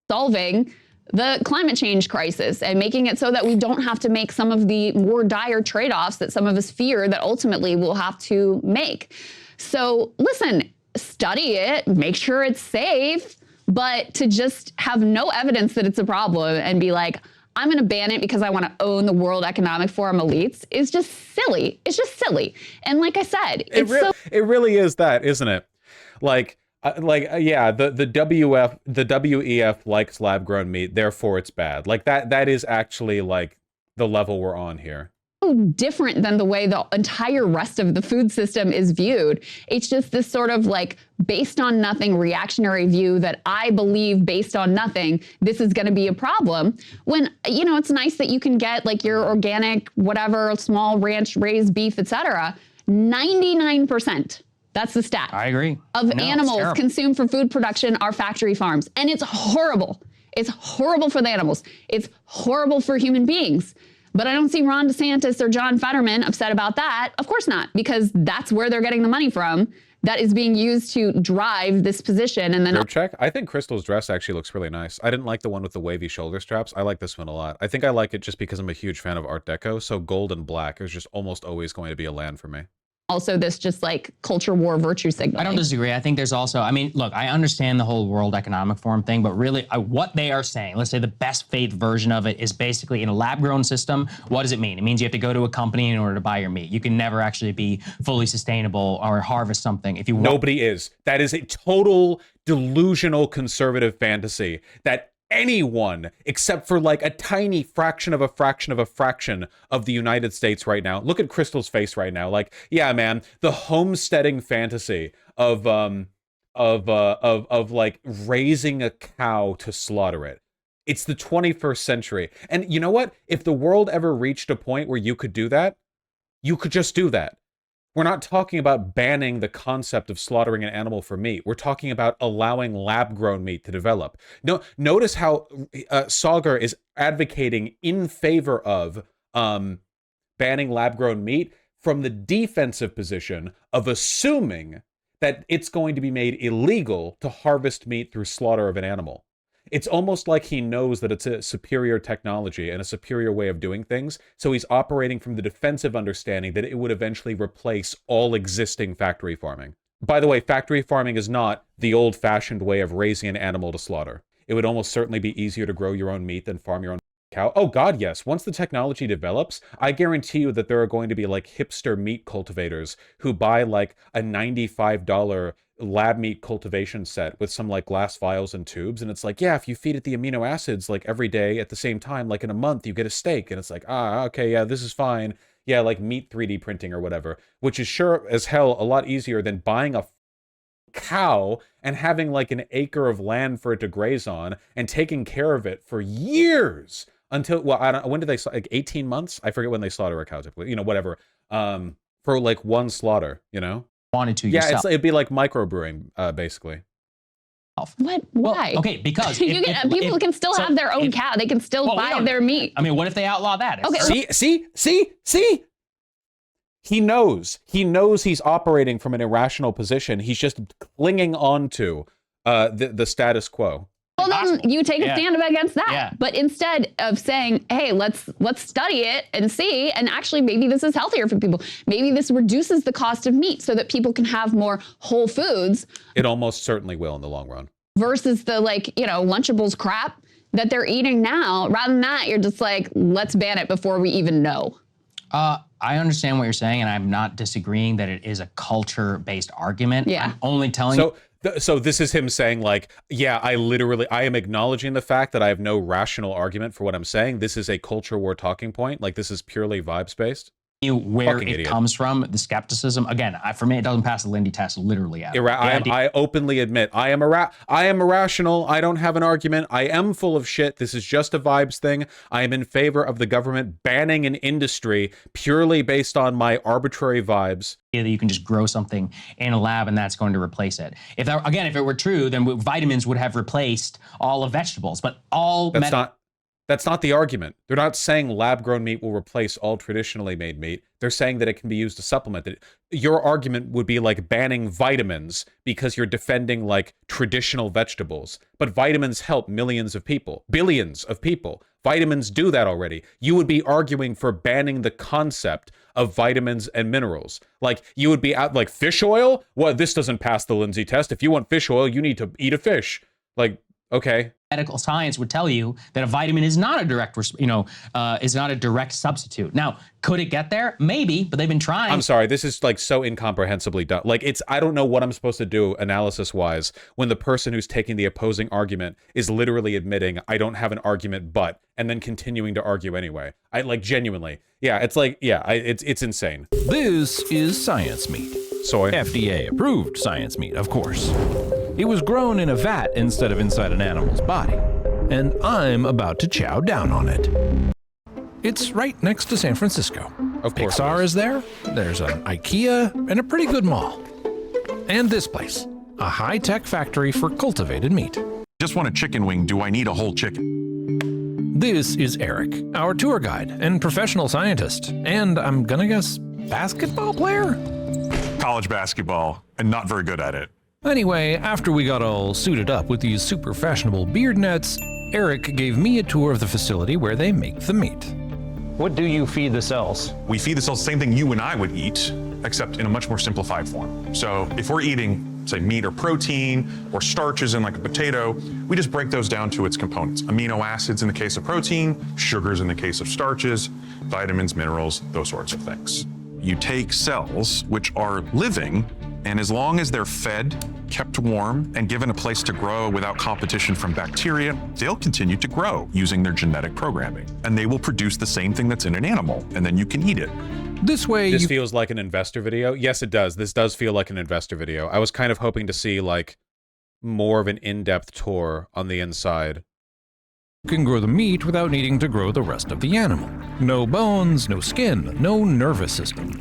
Solving the climate change crisis and making it so that we don't have to make some of the more dire trade-offs that some of us fear that ultimately we'll have to make. So listen, study it, make sure it's safe, but to just have no evidence that it's a problem and be like, I'm going to ban it because I want to own the World Economic Forum elites is just silly. It's just silly. And like I said, it really is that, isn't it? Yeah, the WEF likes lab grown meat, therefore it's bad. Like that is actually like the level we're on here. Different than the way the entire rest of the food system is viewed. It's just this sort of like based on nothing reactionary view that I believe based on nothing, this is going to be a problem. When, it's nice that you can get like your organic, whatever, small ranch raised beef, etc. 99%. That's the stat. I agree. Of animals consumed for food production are factory farms. And it's horrible. It's horrible for the animals. It's horrible for human beings. But I don't see Ron DeSantis or John Fetterman upset about that. Of course not, because that's where they're getting the money from. That is being used to drive this position. And then check. I think Crystal's dress actually looks really nice. I didn't like the one with the wavy shoulder straps. I like this one a lot. I think I like it just because I'm a huge fan of Art Deco. So gold and black is just almost always going to be a land for me. Also this just like culture war virtue signal. I don't disagree. I think there's also, look, I understand the whole World Economic Forum thing, but really what they are saying, let's say the best faith version of it is basically in a lab grown system. What does it mean? It means you have to go to a company in order to buy your meat. You can never actually be fully sustainable or harvest something if you want. Nobody is. That is a total delusional conservative fantasy that anyone except for like a tiny fraction of a fraction of a fraction of the United States right now. Look at Crystal's face right now. Like, yeah, man, the homesteading fantasy of like raising a cow to slaughter it. It's the 21st century. And you know what? If the world ever reached a point where you could do that, you could just do that. We're not talking about banning the concept of slaughtering an animal for meat. We're talking about allowing lab-grown meat to develop. No, notice how Sauger is advocating in favor of banning lab-grown meat from the defensive position of assuming that it's going to be made illegal to harvest meat through slaughter of an animal. It's almost like he knows that it's a superior technology and a superior way of doing things, so he's operating from the defensive understanding that it would eventually replace all existing factory farming. By the way, factory farming is not the old-fashioned way of raising an animal to slaughter. It would almost certainly be easier to grow your own meat than farm your own cow. Oh God, yes. Once the technology develops, I guarantee you that there are going to be like hipster meat cultivators who buy like a $95 lab meat cultivation set with some like glass vials and tubes, and it's like, yeah, if you feed it the amino acids like every day at the same time, like in a month you get a steak, and it's like, okay, yeah, this is fine. Yeah, like meat 3D printing or whatever, which is sure as hell a lot easier than buying a cow and having like an acre of land for it to graze on and taking care of it for years until, well, I don't, when did they, like 18 months? I forget when they slaughter a cow typically, whatever, for like one slaughter, wanted to yeah, yourself. it'd be like microbrewing, basically. What? Why? Well, okay, because people can still have their own cow. They can still buy their meat. What if they outlaw that? Okay. See? He knows he's operating from an irrational position. He's just clinging on to the status quo. Well, then you take a stand against that. Yeah. But instead of saying, hey, let's study it and see, and actually maybe this is healthier for people. Maybe this reduces the cost of meat so that people can have more whole foods. It almost certainly will in the long run. Versus the Lunchables crap that they're eating now. Rather than that, you're just like, let's ban it before we even know. I understand what you're saying, and I'm not disagreeing that it is a culture-based argument. Yeah. I'm only telling you. So this is him saying like, yeah, I am acknowledging the fact that I have no rational argument for what I'm saying. This is a culture war talking point. Like this is purely vibes based. Where Fucking it idiot. comes from, the skepticism. Again, for me, it doesn't pass the Lindy test literally at all. I openly admit I am irrational. I don't have an argument. I am full of shit. This is just a vibes thing. I am in favor of the government banning an industry purely based on my arbitrary vibes. That you can just grow something in a lab and that's going to replace it. If it were true, then vitamins would have replaced all of vegetables. But That's not the argument. They're not saying lab-grown meat will replace all traditionally made meat. They're saying that it can be used to supplement it. Your argument would be like banning vitamins because you're defending like traditional vegetables. But vitamins help millions of people, billions of people. Vitamins do that already. You would be arguing for banning the concept of vitamins and minerals. Like you would be out like fish oil? Well, this doesn't pass the Lindsay test. If you want fish oil, you need to eat a fish. Like, okay. Medical science would tell you that a vitamin is not a direct, is not a direct substitute. Now, could it get there? Maybe, but they've been trying. I'm sorry, this is like so incomprehensibly dumb. Like I don't know what I'm supposed to do analysis-wise when the person who's taking the opposing argument is literally admitting I don't have an argument, but, and then continuing to argue anyway. I like genuinely. Yeah, it's like, yeah, it's insane. This is science meat. Soy. FDA approved science meat, of course. It was grown in a vat instead of inside an animal's body, and I'm about to chow down on it. It's right next to San Francisco. Of course. Pixar is there, there's an IKEA, and a pretty good mall. And this place, a high-tech factory for cultivated meat. Just want a chicken wing, do I need a whole chicken? This is Eric, our tour guide and professional scientist, and I'm gonna guess basketball player? College basketball, and not very good at it. Anyway, after we got all suited up with these super fashionable beard nets, Eric gave me a tour of the facility where they make the meat. What do you feed the cells? We feed the cells the same thing you and I would eat, except in a much more simplified form. So if we're eating, say, meat or protein or starches in like a potato, we just break those down to its components. Amino acids in the case of protein, sugars in the case of starches, vitamins, minerals, those sorts of things. You take cells which are living, and as long as they're fed, kept warm, and given a place to grow without competition from bacteria, they'll continue to grow using their genetic programming. And they will produce the same thing that's in an animal, and then you can eat it. This way, This feels like an investor video. Yes, it does. This does feel like an investor video. I was kind of hoping to see like more of an in-depth tour on the inside. you can grow the meat without needing to grow the rest of the animal. No bones, no skin, no nervous system.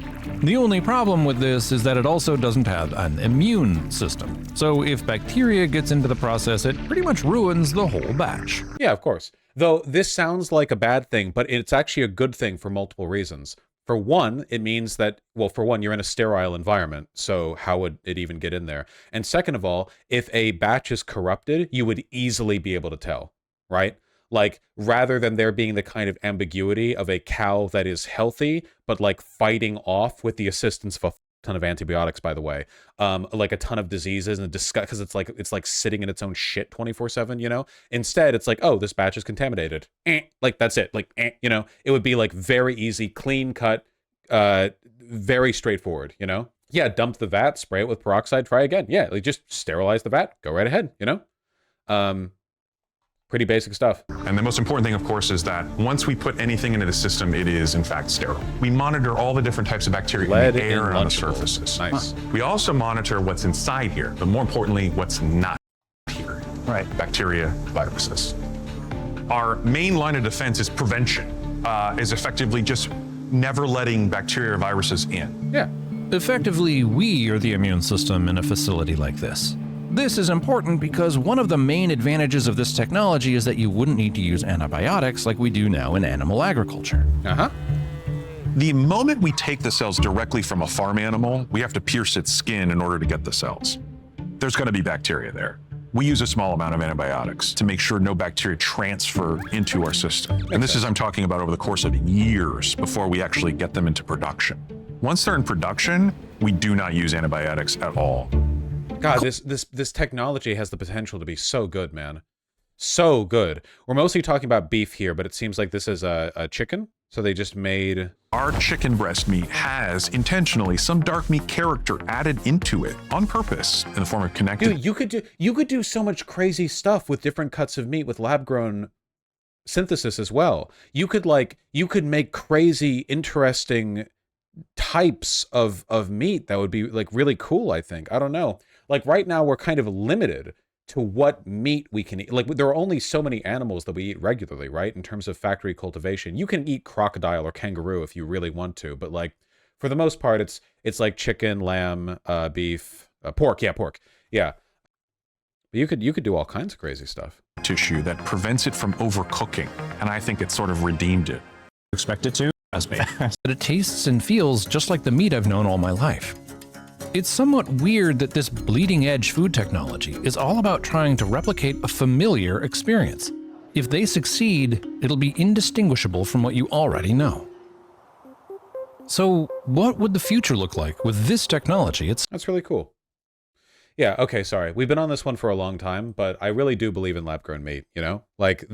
The only problem with this is that it also doesn't have an immune system. So if bacteria gets into the process, it pretty much ruins the whole batch. Yeah, of course. Though this sounds like a bad thing, but it's actually a good thing for multiple reasons. For one, it means that, well, for one, you're in a sterile environment, so how would it even get in there? And second of all, if a batch is corrupted, you would easily be able to tell, right? Like, rather than there being the kind of ambiguity of a cow that is healthy, but like fighting off with the assistance of a ton of antibiotics, by the way, like a ton of diseases and because it's like sitting in its own shit 24/7, you know? Instead, it's like, oh, this batch is contaminated. Like, that's it. Like, you know, it would be like very easy, clean cut, very straightforward, you know? Yeah, dump the vat, spray it with peroxide, try again. Yeah, like just sterilize the vat, go right ahead, you know? Pretty basic stuff. And the most important thing, of course, is that once we put anything into the system, it is in fact sterile. We monitor all the different types of bacteria in the air and on the surfaces. Nice. We also monitor what's inside here, but more importantly, what's not here. Right. Bacteria, viruses. Our main line of defense is prevention, is effectively just never letting bacteria or viruses in. Yeah. Effectively, we are the immune system in a facility like this. This is important because one of the main advantages of this technology is that you wouldn't need to use antibiotics like we do now in animal agriculture. Uh-huh. The moment we take the cells directly from a farm animal, we have to pierce its skin in order to get the cells. There's going to be bacteria there. We use a small amount of antibiotics to make sure no bacteria transfer into our system. And this is, I'm talking about over the course of years before we actually get them into production. Once they're in production, we do not use antibiotics at all. God, this technology has the potential to be so good, man. So good. We're mostly talking about beef here, but it seems like this is a chicken. So they just made... Our chicken breast meat has intentionally some dark meat character added into it on purpose in the form of connected. Dude, you could do so much crazy stuff with different cuts of meat with lab-grown synthesis as well. You could make crazy, interesting types of meat that would be like really cool, I think. I don't know. Like right now we're kind of limited to what meat we can eat. Like there are only so many animals that we eat regularly, right? In terms of factory cultivation. You can eat crocodile or kangaroo if you really want to, but like for the most part it's like chicken, lamb, beef, pork. Yeah, pork. Yeah. But you could do all kinds of crazy stuff. Tissue that prevents it from overcooking, and I think it sort of redeemed it. Expect it to? As me. But it tastes and feels just like the meat I've known all my life. It's somewhat weird that this bleeding-edge food technology is all about trying to replicate a familiar experience. If they succeed, it'll be indistinguishable from what you already know. So, what would the future look like with this technology? That's really cool. Yeah, okay, sorry. We've been on this one for a long time, but I really do believe in lab-grown meat, you know? Like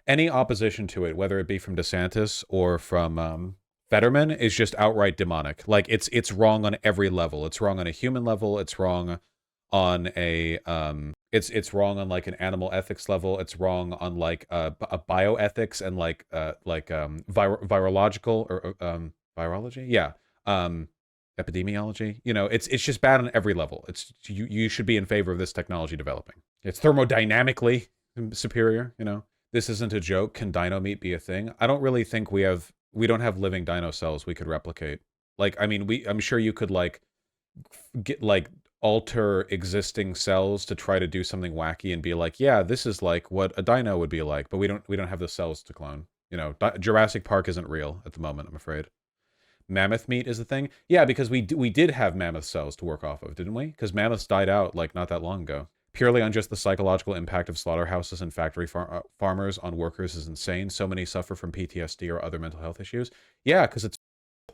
any opposition to it, whether it be from DeSantis or from Fetterman, is just outright demonic. Like it's wrong on every level. It's wrong on a human level. It's wrong on a it's wrong on like an animal ethics level. It's wrong on like a bioethics and like virological or virology. Yeah. Epidemiology. You know, it's just bad on every level. It's you should be in favor of this technology developing. It's thermodynamically superior, you know. This isn't a joke. Can dino meat be a thing? I don't really think we don't have living dino cells we could replicate. Like, I mean, I'm sure you could like alter existing cells to try to do something wacky and be like, yeah, this is like what a dino would be like, but we don't have the cells to clone. You know, Jurassic Park isn't real at the moment, I'm afraid. Mammoth meat is a thing. Yeah, because we did have mammoth cells to work off of, didn't we? Because mammoths died out like not that long ago. Purely on just the psychological impact of slaughterhouses and factory farmers on workers is insane. So many suffer from PTSD or other mental health issues. Yeah, because it's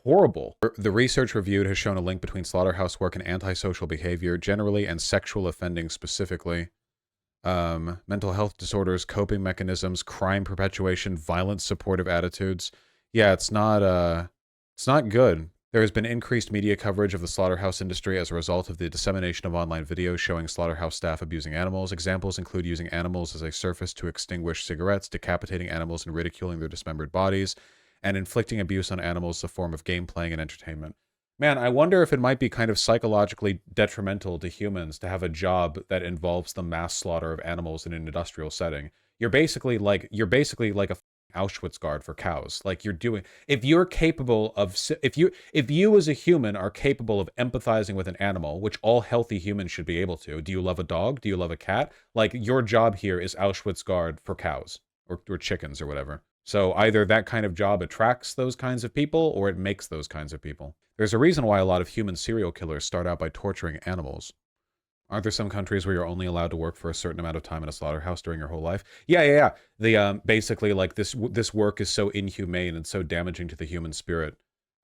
horrible. The research reviewed has shown a link between slaughterhouse work and antisocial behavior generally and sexual offending specifically. Mental health disorders, coping mechanisms, crime perpetuation, violent supportive attitudes. Yeah, it's not good. There has been increased media coverage of the slaughterhouse industry as a result of the dissemination of online videos showing slaughterhouse staff abusing animals. Examples include using animals as a surface to extinguish cigarettes, decapitating animals and ridiculing their dismembered bodies, and inflicting abuse on animals as a form of game playing and entertainment. Man, I wonder if it might be kind of psychologically detrimental to humans to have a job that involves the mass slaughter of animals in an industrial setting. You're basically like a Auschwitz guard for cows. Like if you as a human are capable of empathizing with an animal, which all healthy humans should be able to. Do you love a dog? Do you love a cat? Like your job here is Auschwitz guard for cows or chickens or whatever. So either that kind of job attracts those kinds of people or it makes those kinds of people. There's a reason why a lot of human serial killers start out by torturing animals. Aren't there some countries where you're only allowed to work for a certain amount of time in a slaughterhouse during your whole life? Yeah. The basically like this work is so inhumane and so damaging to the human spirit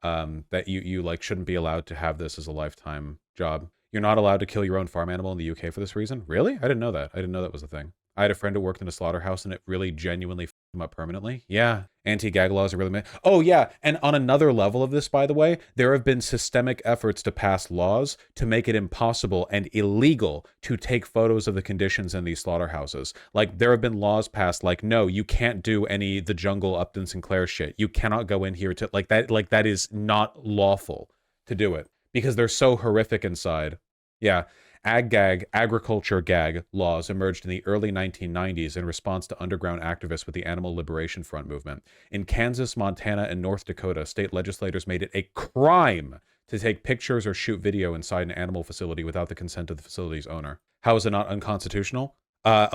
that you like shouldn't be allowed to have this as a lifetime job. You're not allowed to kill your own farm animal in the UK for this reason? Really? I didn't know that. I didn't know that was a thing. I had a friend who worked in a slaughterhouse and it really genuinely fucked him up permanently. Yeah. Anti-gag laws are really... Oh, yeah. And on another level of this, by the way, there have been systemic efforts to pass laws to make it impossible and illegal to take photos of the conditions in these slaughterhouses. Like, there have been laws passed like, no, you can't do any The Jungle, Upton Sinclair shit. You cannot go in here to... Like, that is not lawful to do it because they're so horrific inside. Yeah. Ag-gag, agriculture gag laws emerged in the early 1990s in response to underground activists with the Animal Liberation Front movement. In Kansas, Montana, and North Dakota, state legislators made it a crime to take pictures or shoot video inside an animal facility without the consent of the facility's owner. How is it not unconstitutional?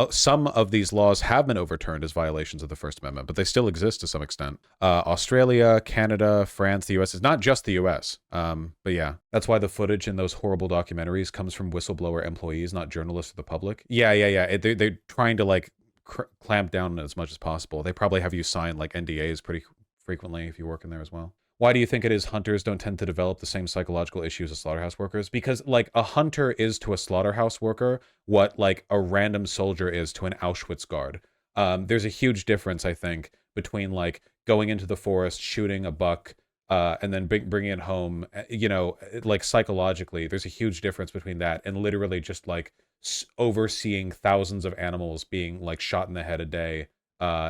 Some of these laws have been overturned as violations of the First Amendment, but they still exist to some extent. Australia, Canada, France, the U.S. It's not just the U.S. But yeah, that's why the footage in those horrible documentaries comes from whistleblower employees, not journalists or the public. Yeah. They're trying to like clamp down as much as possible. They probably have you sign like NDAs pretty frequently if you work in there as well. Why do you think it is hunters don't tend to develop the same psychological issues as slaughterhouse workers? Because like a hunter is to a slaughterhouse worker what like a random soldier is to an Auschwitz guard. There's a huge difference, I think, between like going into the forest, shooting a buck, and then bringing it home. You know, like psychologically, there's a huge difference between that and literally just like overseeing thousands of animals being like shot in the head a day.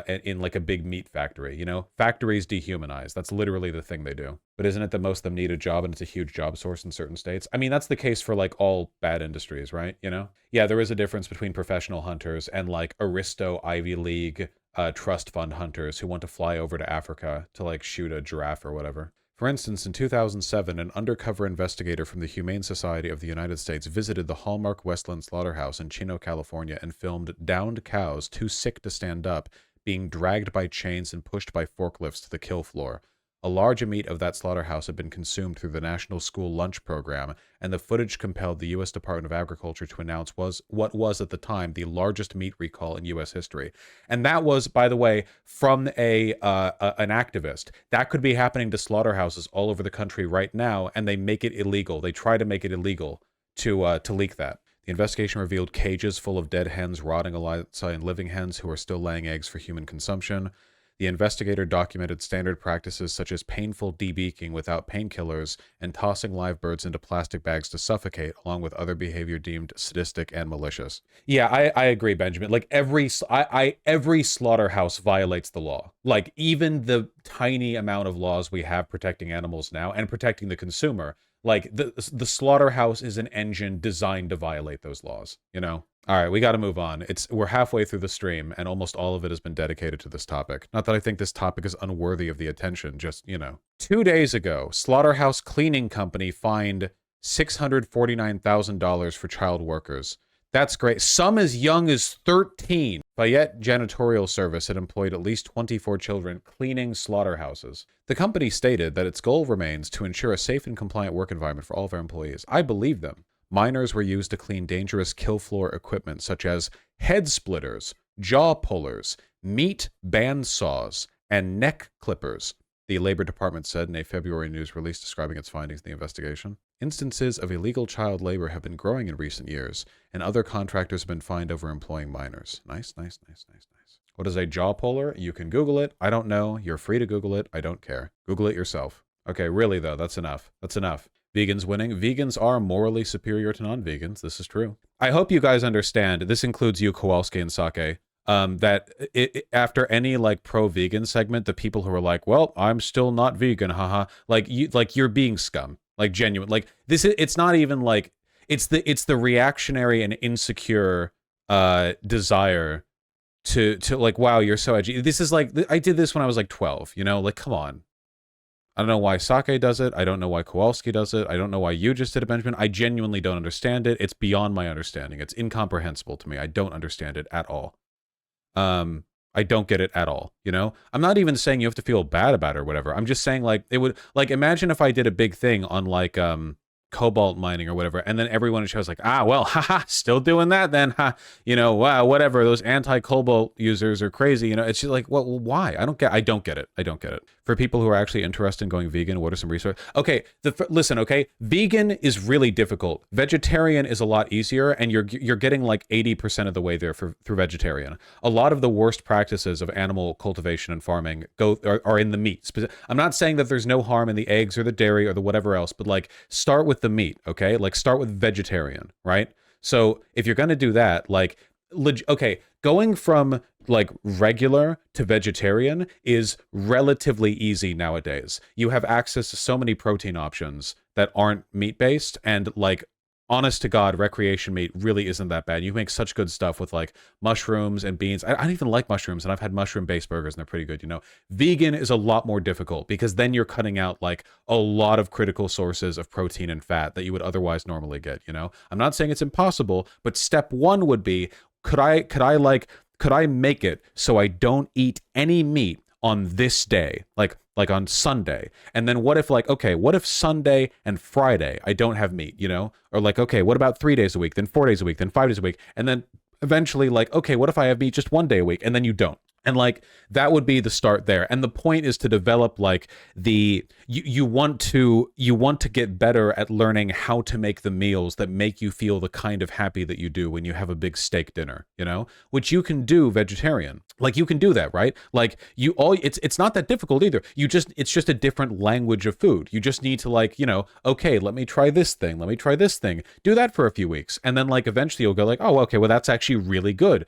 In like a big meat factory, you know? Factories dehumanize. That's literally the thing they do. But isn't it that most of them need a job and it's a huge job source in certain states? I mean, that's the case for like all bad industries, right? You know? Yeah, there is a difference between professional hunters and like Aristo Ivy League trust fund hunters who want to fly over to Africa to like shoot a giraffe or whatever. For instance, in 2007, an undercover investigator from the Humane Society of the United States visited the Hallmark Westland Slaughterhouse in Chino, California, and filmed downed cows too sick to stand up being dragged by chains and pushed by forklifts to the kill floor. A large meat of that slaughterhouse had been consumed through the National School Lunch Program, and the footage compelled the U.S. Department of Agriculture to announce what was at the time the largest meat recall in U.S. history. And that was, by the way, from an activist. That could be happening to slaughterhouses all over the country right now, and they make it illegal. They try to make it illegal to leak that. The investigation revealed cages full of dead hens rotting alongside living hens who are still laying eggs for human consumption. The investigator documented standard practices such as painful debeaking without painkillers and tossing live birds into plastic bags to suffocate, along with other behavior deemed sadistic and malicious. Yeah, I agree, Benjamin. Like every slaughterhouse violates the law. Like even the tiny amount of laws we have protecting animals now and protecting the consumer, like the slaughterhouse is an engine designed to violate those laws, you know? All right, we got to move on. We're halfway through the stream, and almost all of it has been dedicated to this topic. Not that I think this topic is unworthy of the attention, just, you know. 2 days ago, Slaughterhouse Cleaning Company fined $649,000 for child workers. That's great. Some as young as 13. Fayette Janitorial Service had employed at least 24 children cleaning slaughterhouses. The company stated that its goal remains to ensure a safe and compliant work environment for all of our employees. I believe them. Miners were used to clean dangerous kill floor equipment such as head splitters, jaw pullers, meat band saws, and neck clippers, the Labor Department said in a February news release describing its findings in the investigation. Instances of illegal child labor have been growing in recent years, and other contractors have been fined over employing minors. Nice. What is a jaw puller? You can Google it. I don't know. You're free to Google it. I don't care. Google it yourself. Okay, really though, that's enough. That's enough. Vegans winning. Vegans are morally superior to non-vegans. This is true. I hope you guys understand. This includes you, Kowalski and Sake. That after any like pro-vegan segment, the people who are like, "Well, I'm still not vegan," haha. You're being scum. Like genuine. Like this is. It's not even like it's the reactionary and insecure desire to like, wow, you're so edgy. This is like I did this when I was like 12. You know, like come on. I don't know why Sake does it. I don't know why Kowalski does it. I don't know why you just did it, Benjamin. I genuinely don't understand it. It's beyond my understanding. It's incomprehensible to me. I don't understand it at all. I don't get it at all, you know? I'm not even saying you have to feel bad about it or whatever. I'm just saying like it would like imagine if I did a big thing on like cobalt mining or whatever, and then everyone in the show is like, well, haha, still doing that then, ha, you know, wow, whatever, those anti-cobalt users are crazy, you know. It's just like, well, why? I don't get it. For people who are actually interested in going vegan, what are some resources? Okay, listen, okay, vegan is really difficult. Vegetarian is a lot easier, and you're getting like 80% of the way there through vegetarian. A lot of the worst practices of animal cultivation and farming are in the meat. I'm not saying that there's no harm in the eggs or the dairy or the whatever else, but like start with the meat, okay? Like start with vegetarian, right? So if you're going to do that, like, okay, going from like regular to vegetarian is relatively easy nowadays. You have access to so many protein options that aren't meat-based, and like, honest to God, recreation meat really isn't that bad. You make such good stuff with like mushrooms and beans. I don't even like mushrooms, and I've had mushroom-based burgers and they're pretty good, you know. Vegan is a lot more difficult because then you're cutting out like a lot of critical sources of protein and fat that you would otherwise normally get, you know. I'm not saying it's impossible, but step one would be, could I make it so I don't eat any meat on this day, like on Sunday? And then what if what if Sunday and Friday I don't have meat, Or okay, what about 3 days a week, then 4 days a week, then 5 days a week, and then eventually okay, what if I have meat just 1 day a week, and then you don't? And that would be the start there. And the point is to develop you want to get better at learning how to make the meals that make you feel the kind of happy that you do when you have a big steak dinner, which you can do vegetarian. You can do that, right? It's not that difficult either. It's just a different language of food. You just need to okay, let me try this thing. Let me try this thing. Do that for a few weeks. And then eventually you'll go oh, okay, well, that's actually really good,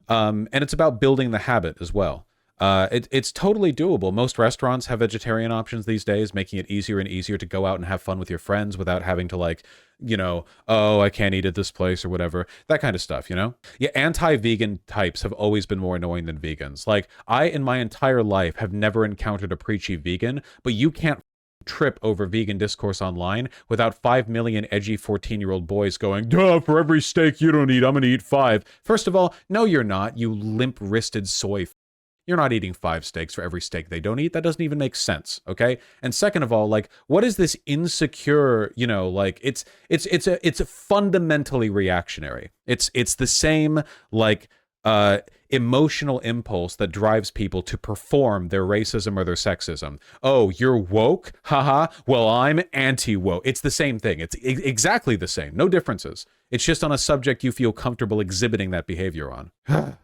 And it's about building the habit as well. It's totally doable. Most restaurants have vegetarian options these days, making it easier and easier to go out and have fun with your friends without having to oh, I can't eat at this place or whatever, that kind of stuff, Yeah, anti-vegan types have always been more annoying than vegans. I, in my entire life, have never encountered a preachy vegan, but you can't trip over vegan discourse online without 5 million edgy 14-year-old boys going, duh, for every steak you don't eat, I'm gonna eat 5. First of all, no, you're not, you limp-wristed soy. You're not eating 5 steaks for every steak they don't eat. That doesn't even make sense, okay? And second of all, what is this insecure, it's fundamentally reactionary. It's the same, emotional impulse that drives people to perform their racism or their sexism. Oh, you're woke? Haha. Well, I'm anti-woke. It's the same thing. It's exactly the same. No differences. It's just on a subject you feel comfortable exhibiting that behavior on.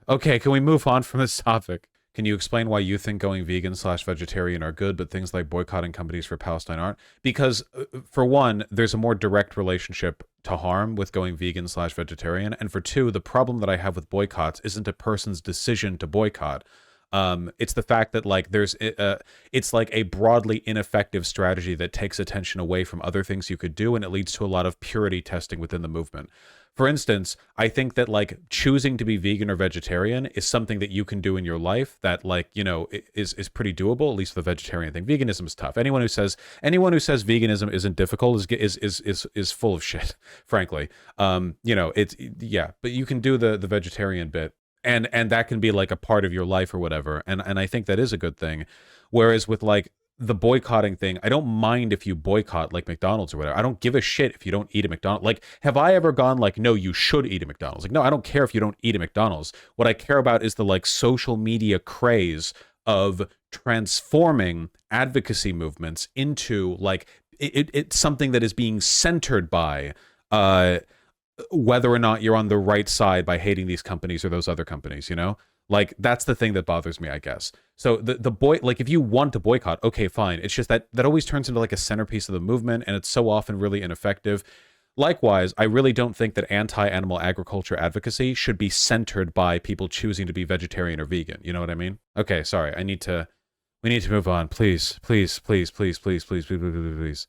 Okay, can we move on from this topic? Can you explain why you think going vegan/vegetarian are good, but things like boycotting companies for Palestine aren't? Because, for one, there's a more direct relationship to harm with going vegan/vegetarian. And for two, the problem that I have with boycotts isn't a person's decision to boycott. It's the fact that it's a broadly ineffective strategy that takes attention away from other things you could do, and it leads to a lot of purity testing within the movement. For instance, I think that choosing to be vegan or vegetarian is something that you can do in your life that is pretty doable, at least the vegetarian thing. Veganism is tough. Anyone who says veganism isn't difficult is full of shit, frankly. It's but you can do the vegetarian bit. And that can be a part of your life or whatever. And I think that is a good thing. Whereas with the boycotting thing, I don't mind if you boycott McDonald's or whatever. I don't give a shit if you don't eat at McDonald's. Have I ever gone no, you should eat at McDonald's? No, I don't care if you don't eat at McDonald's. What I care about is the social media craze of transforming advocacy movements into it's something that is being centered by whether or not you're on the right side by hating these companies or those other companies, that's the thing that bothers me, I guess. So the if you want to boycott, okay, fine. It's just that always turns into a centerpiece of the movement, and it's so often really ineffective. Likewise, I really don't think that anti-animal agriculture advocacy should be centered by people choosing to be vegetarian or vegan. You know what I mean? Okay, sorry. We need to move on. Please, please, please, please, please, please, please, please, please,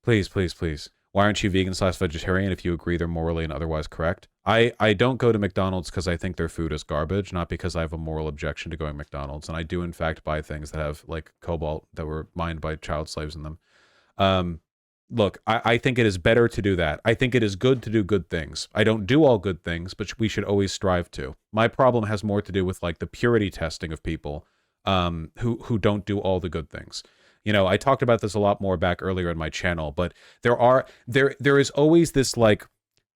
please, please, please. Why aren't you vegan/vegetarian if you agree they're morally and otherwise correct? I don't go to McDonald's because I think their food is garbage, not because I have a moral objection to going to McDonald's. And I do, in fact, buy things that have cobalt that were mined by child slaves in them. Look, I think it is better to do that. I think it is good to do good things. I don't do all good things, but we should always strive to. My problem has more to do with the purity testing of people who don't do all the good things. I talked about this a lot more back earlier in my channel, but there is always this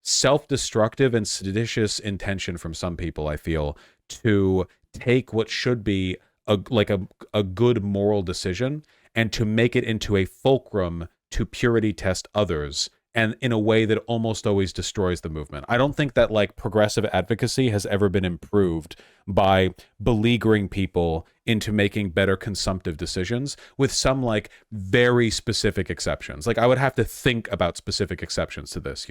self-destructive and seditious intention from some people, I feel, to take what should be a good moral decision and to make it into a fulcrum to purity test others, and in a way that almost always destroys the movement. I don't think that progressive advocacy has ever been improved by beleaguering people into making better consumptive decisions, with some very specific exceptions. I would have to think about specific exceptions to this,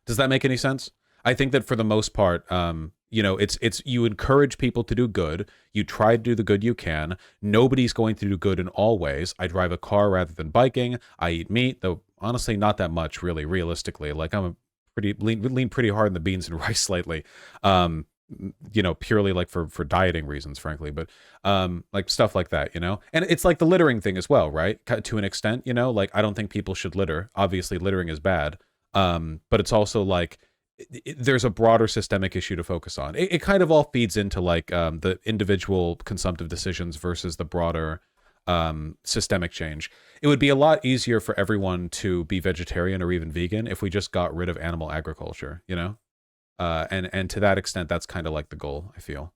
Does that make any sense? I think that for the most part, it's you encourage people to do good. You try to do the good you can. Nobody's going to do good in all ways. I drive a car rather than biking. I eat meat, though honestly not that much, really, realistically. I'm a pretty lean pretty hard in the beans and rice lately. Purely for dieting reasons, frankly, but stuff like that, and it's the littering thing as well, right? To an extent, I don't think people should litter. Obviously littering is bad. But it's also there's a broader systemic issue to focus on. It kind of all feeds into like the individual consumptive decisions versus the broader systemic change. It would be a lot easier for everyone to be vegetarian or even vegan if we just got rid of animal agriculture, you know? And to that extent, that's kind of like the goal, I feel.